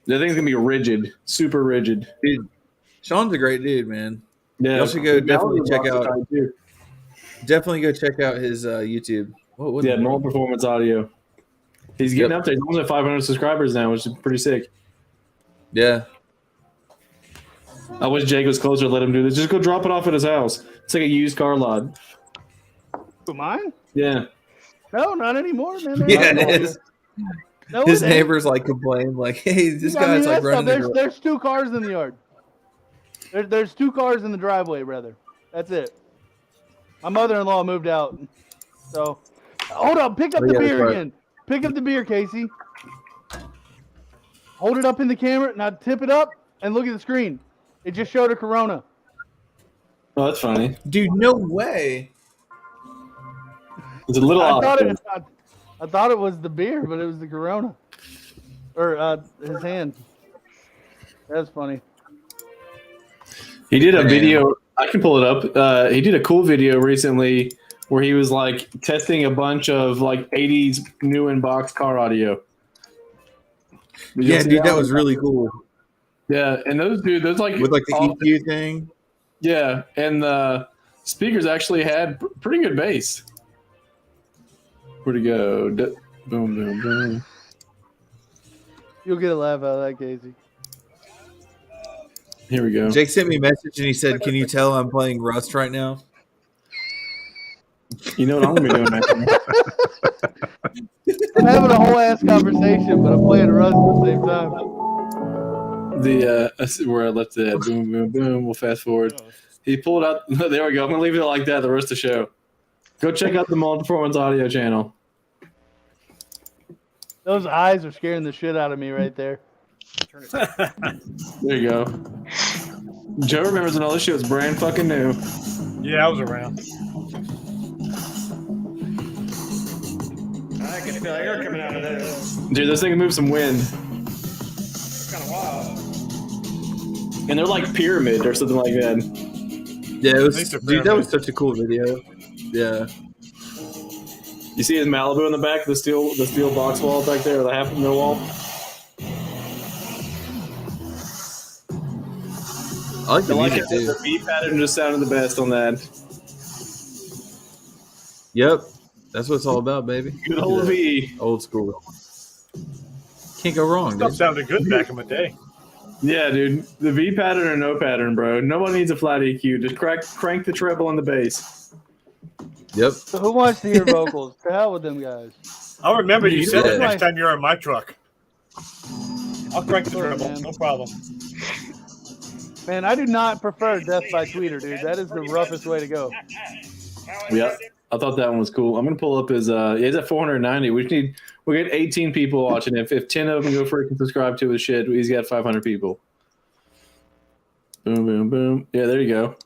Speaker 2: The thing's gonna be rigid, super rigid.
Speaker 3: Dude, Sean's a great dude, man.
Speaker 2: Yeah,
Speaker 3: Y'all should go definitely
Speaker 2: Mallory
Speaker 3: check
Speaker 2: box is
Speaker 3: out.
Speaker 2: tight, too.
Speaker 3: Definitely go check out his YouTube. What was
Speaker 2: Yeah,
Speaker 3: it?
Speaker 2: Mullen Performance Audio. He's getting
Speaker 3: Yep.
Speaker 2: up there. He's almost at 500 subscribers now, which is pretty sick.
Speaker 3: Yeah.
Speaker 2: I wish Jake was closer to let him do this. Just go drop it off at his house. It's like a used car lot.
Speaker 7: Who, mine?
Speaker 2: Yeah.
Speaker 7: No, not anymore, man.
Speaker 3: Yeah, it is.
Speaker 7: No,
Speaker 3: His
Speaker 7: it ain't.
Speaker 3: neighbors like complain, like, "Hey, this
Speaker 7: I mean,
Speaker 3: guy's like
Speaker 7: that's
Speaker 3: running."
Speaker 7: not- there's 2 cars in the yard. There's 2 cars in the driveway, brother. That's it. My mother-in-law moved out, so hold up. Pick up
Speaker 3: Oh,
Speaker 7: the
Speaker 3: yeah, that's
Speaker 7: beer
Speaker 3: right.
Speaker 7: again. Pick up the beer, Casey. Hold it up in the camera. Now tip it up and look at the screen. It just showed a Corona.
Speaker 2: Oh, that's funny.
Speaker 3: Dude, no way.
Speaker 2: It's a little
Speaker 7: I
Speaker 2: odd.
Speaker 7: thought it was the beer, but it was the Corona, or his hand. That's funny.
Speaker 2: He did a
Speaker 3: Man.
Speaker 2: video. I can pull it up. He did a cool video recently where he was like testing a bunch of like 80s new in box car audio. Did you
Speaker 3: Yeah,
Speaker 2: see
Speaker 3: dude, that
Speaker 2: one?
Speaker 3: was really cool.
Speaker 2: Yeah, and those like
Speaker 3: With like the
Speaker 2: all-
Speaker 3: EQ thing.
Speaker 2: Yeah, and the speakers actually had pretty good bass. Where'd it go? Boom, boom, boom.
Speaker 7: You'll get a laugh out of that, Casey.
Speaker 2: Here we go.
Speaker 3: Jake sent me a message and he said, "Can you tell I'm playing Rust right now?"
Speaker 2: You know what I'm gonna be doing next?
Speaker 7: I'm having a whole ass ass conversation, but I'm playing Rust at the same time.
Speaker 2: Where I left it. Boom, boom, boom. We'll fast forward. He pulled out. There we go. I'm gonna leave it like that the rest of the show. Go check out the Multi-Performance Audio channel.
Speaker 7: Those eyes are scaring the shit out of me right there.
Speaker 2: There you go. Joe remembers when all this shit was brand fucking new.
Speaker 4: Yeah, I was around. I can feel air coming out of this.
Speaker 2: Dude, this thing can move some wind.
Speaker 4: It's kind of wild.
Speaker 2: And they're like pyramid or something like that.
Speaker 3: Yeah, it was,
Speaker 4: Thanks for
Speaker 3: dude, that was such a cool video. Yeah.
Speaker 2: You see his Malibu in the back, the steel box wall back there, the half mil wall.
Speaker 3: I like the music
Speaker 2: it.
Speaker 3: too.
Speaker 2: The beat pattern just sounded the best on that.
Speaker 3: Yep. That's what it's all about, baby.
Speaker 2: Good old V.
Speaker 3: Old school. Can't go wrong,
Speaker 4: Stuff
Speaker 3: dude.
Speaker 4: sounded good back in the day.
Speaker 2: Yeah, dude. The V pattern or no pattern, bro. Nobody needs a flat EQ. Just crank the treble and the bass.
Speaker 3: Yep.
Speaker 7: So who wants to hear vocals? To hell with them guys.
Speaker 4: I'll remember you said that
Speaker 3: Yeah.
Speaker 4: next time you're on my truck. I'll crank the
Speaker 7: Sure,
Speaker 4: treble.
Speaker 7: man.
Speaker 4: No problem.
Speaker 7: Man, I do not prefer Death by Tweeter, dude. That is the roughest way to go.
Speaker 2: Yeah. I thought that one was cool. I'm gonna pull up his he's at 490. We get 18 people watching. If 10 of them go freaking subscribe to his shit, he's got 500 people. Boom, boom, boom. Yeah, there you go.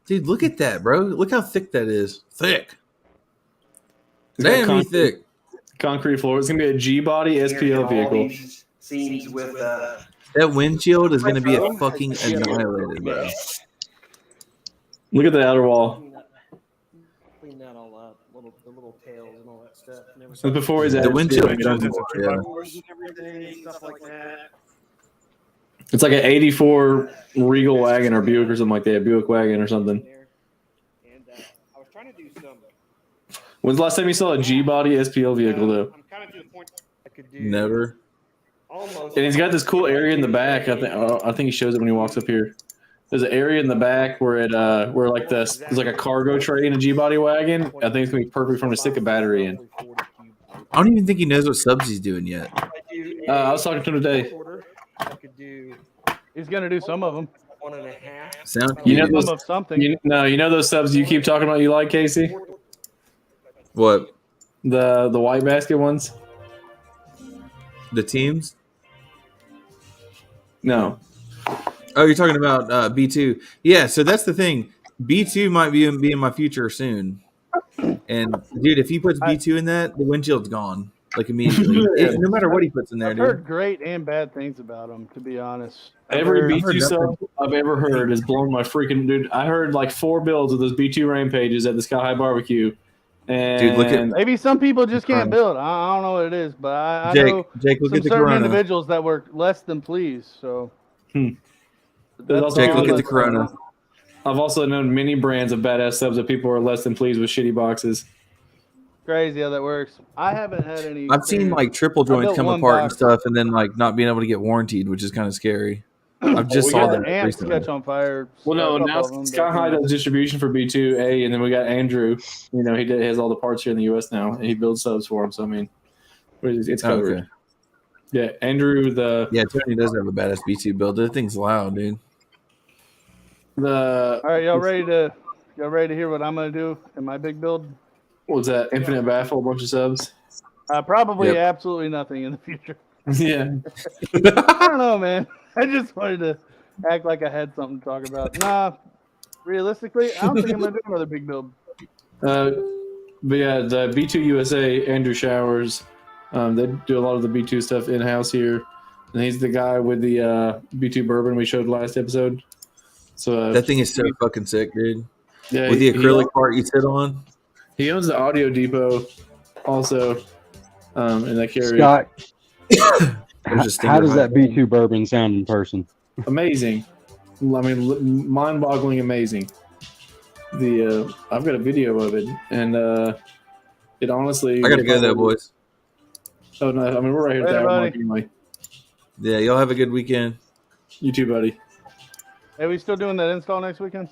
Speaker 3: Dude, look at that, bro. Look how thick that is. Thick.
Speaker 2: He's got
Speaker 3: Damn, you thick.
Speaker 2: concrete floor. It's gonna be a G body SPL vehicle.
Speaker 8: Scenes with
Speaker 3: That windshield is going to be a fucking annihilated, bro.
Speaker 2: Look at the outer wall.
Speaker 8: clean that all up, the little tails and all that stuff. And
Speaker 2: That's before he's
Speaker 3: The
Speaker 2: added
Speaker 3: windshield
Speaker 2: steering.
Speaker 3: doesn't yeah.
Speaker 8: and everything, stuff like that.
Speaker 2: It's like an 84 Regal wagon or Buick or something like that. Buick wagon or something.
Speaker 8: And I was trying to do some.
Speaker 2: When's the last time you saw a G body SPL vehicle though?
Speaker 8: I'm kind of to the point I could do
Speaker 3: Never.
Speaker 8: almost.
Speaker 2: And he's got this cool area in the back. I think he shows it when he walks up here. There's an area in the back where where like there's like a cargo tray in a G body wagon. I think it's gonna be perfect for him to stick a battery in.
Speaker 3: I don't even think he knows what subs he's doing yet.
Speaker 2: I was talking to him today.
Speaker 8: I could do
Speaker 7: He's gonna do some of them.
Speaker 8: 1.5.
Speaker 3: Sound
Speaker 2: You know
Speaker 3: cute.
Speaker 2: those-
Speaker 7: Some of something.
Speaker 2: You know those subs you keep talking about you like, Casey?
Speaker 3: What?
Speaker 2: The white basket ones?
Speaker 3: The teams?
Speaker 2: No.
Speaker 3: Oh, you're talking about B2. Yeah, so that's the thing. B2 might be in my future soon. And, dude, if he puts B2 in that, the windshield's gone. Like, immediately. No matter what he puts in there,
Speaker 7: I've heard
Speaker 3: dude.
Speaker 7: great and bad things about him, to be honest.
Speaker 2: Every
Speaker 3: I've heard
Speaker 2: B2 sub
Speaker 3: nothing.
Speaker 2: I've ever heard has blown my freaking dude. I heard like 4 builds of those B2 rampages at the Sky High Barbecue. And
Speaker 3: Dude, look at-
Speaker 7: Maybe some people just can't build. I don't know what it is, but I know
Speaker 3: Jake, look
Speaker 7: some
Speaker 3: at the
Speaker 7: certain
Speaker 3: Corona.
Speaker 7: individuals that were less than pleased. So,
Speaker 2: There's
Speaker 7: That's
Speaker 2: also
Speaker 3: Jake,
Speaker 7: all
Speaker 3: look at
Speaker 7: I-
Speaker 3: the Corona.
Speaker 2: I've also known many brands of badass subs that people are less than pleased with shitty boxes.
Speaker 7: Crazy how that works. I haven't had any.
Speaker 3: I've seen like triple joints
Speaker 7: built
Speaker 3: come
Speaker 7: one
Speaker 3: apart and
Speaker 7: box.
Speaker 3: stuff, and then like not being able to get warranted, which is kind of scary. I've just
Speaker 2: we
Speaker 3: saw
Speaker 2: got
Speaker 3: that
Speaker 7: the amps
Speaker 3: recently.
Speaker 7: catch on fire.
Speaker 2: Well, no,
Speaker 7: A couple
Speaker 2: now
Speaker 7: of them,
Speaker 2: Sky
Speaker 7: but,
Speaker 2: High
Speaker 7: you know.
Speaker 2: does distribution for B2A, and then we got Andrew. You know, he has all the parts here in the U.S. now, and he builds subs for him. So I mean, it's
Speaker 3: Oh,
Speaker 2: covered.
Speaker 3: okay.
Speaker 2: Yeah, Andrew.
Speaker 3: Yeah, Tony does have a badass B2 build. That thing's loud, dude.
Speaker 2: The
Speaker 7: All right, y'all ready to hear what I'm gonna do in my big build?
Speaker 2: what was that? Infinite Baffle, a bunch of subs.
Speaker 7: Probably
Speaker 3: Yep.
Speaker 7: absolutely nothing in the future.
Speaker 2: Yeah,
Speaker 7: I don't know, man. I just wanted to act like I had something to talk about. Nah, realistically, I don't think I'm gonna do another big build.
Speaker 2: but yeah, the B2 USA, Andrew Showers. They do a lot of the B2 stuff in house here, and he's the guy with the B2 bourbon we showed last episode. So
Speaker 3: That thing is so fucking sick, dude.
Speaker 2: yeah,
Speaker 3: With the acrylic part you sit on.
Speaker 2: he owns the Audio Depot, also, and that carries
Speaker 6: Scott,
Speaker 3: There's a stinger
Speaker 6: how does
Speaker 3: behind
Speaker 6: that B2 bourbon sound in person?
Speaker 2: amazing. I mean, mind-boggling amazing. I've got a video of it, and it honestly.
Speaker 3: I gotta go though, boys.
Speaker 2: Oh no! I mean, we're right here.
Speaker 7: Later,
Speaker 2: At
Speaker 7: buddy.
Speaker 2: that anyway.
Speaker 3: Yeah, y'all have a good weekend.
Speaker 2: You too, buddy.
Speaker 7: Hey, we still doing that install next weekend?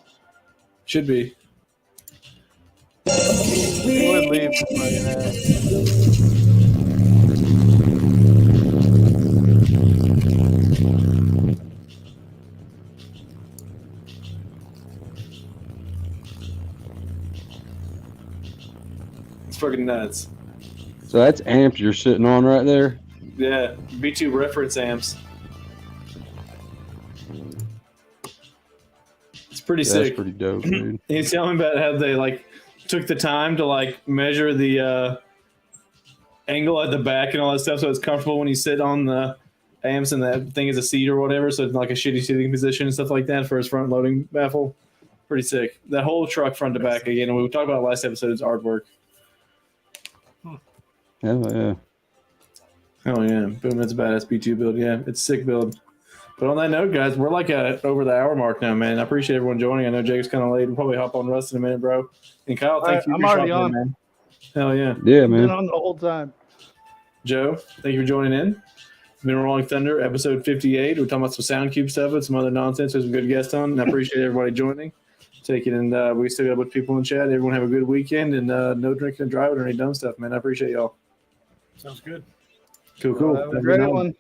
Speaker 2: Should be.
Speaker 7: He would leave the fucking ass.
Speaker 2: It's fucking nuts.
Speaker 6: So that's amps you're sitting on right there.
Speaker 2: Yeah, B2 reference amps. It's pretty
Speaker 6: That's
Speaker 2: sick.
Speaker 6: pretty dope, dude.
Speaker 2: He's telling me about how they like took the time to like measure the angle at the back and all that stuff, so it's comfortable when you sit on the amps and that thing is a seat or whatever, so it's like a shitty sitting position and stuff like that for his front loading baffle. Pretty sick. That whole truck front to back again, and we talked about last episode, it's artwork.
Speaker 6: Hell yeah.
Speaker 2: Oh yeah, boom! That's a badass B2 build. Yeah, it's a sick build. But on that note, guys, we're like over the hour mark now, man. I appreciate everyone joining. I know Jake's kind of late. We'll probably hop on Rust in a minute, bro. And Kyle, thank you.
Speaker 7: I'm
Speaker 2: for
Speaker 7: already
Speaker 2: dropping
Speaker 7: on.
Speaker 2: in, man. Hell yeah.
Speaker 6: Yeah,
Speaker 7: Been
Speaker 6: man.
Speaker 7: on the whole time.
Speaker 2: Joe, thank you for joining in. It's been Rolling Thunder, episode 58. We're talking about some Soundqubed stuff and some other nonsense. There's some good guests on, and I appreciate everybody joining. Take it, and we still got a bunch of people in the chat. Everyone have a good weekend, and no drinking and driving or any dumb stuff, man. I appreciate y'all.
Speaker 4: Sounds good.
Speaker 2: Cool.
Speaker 7: Have a great one.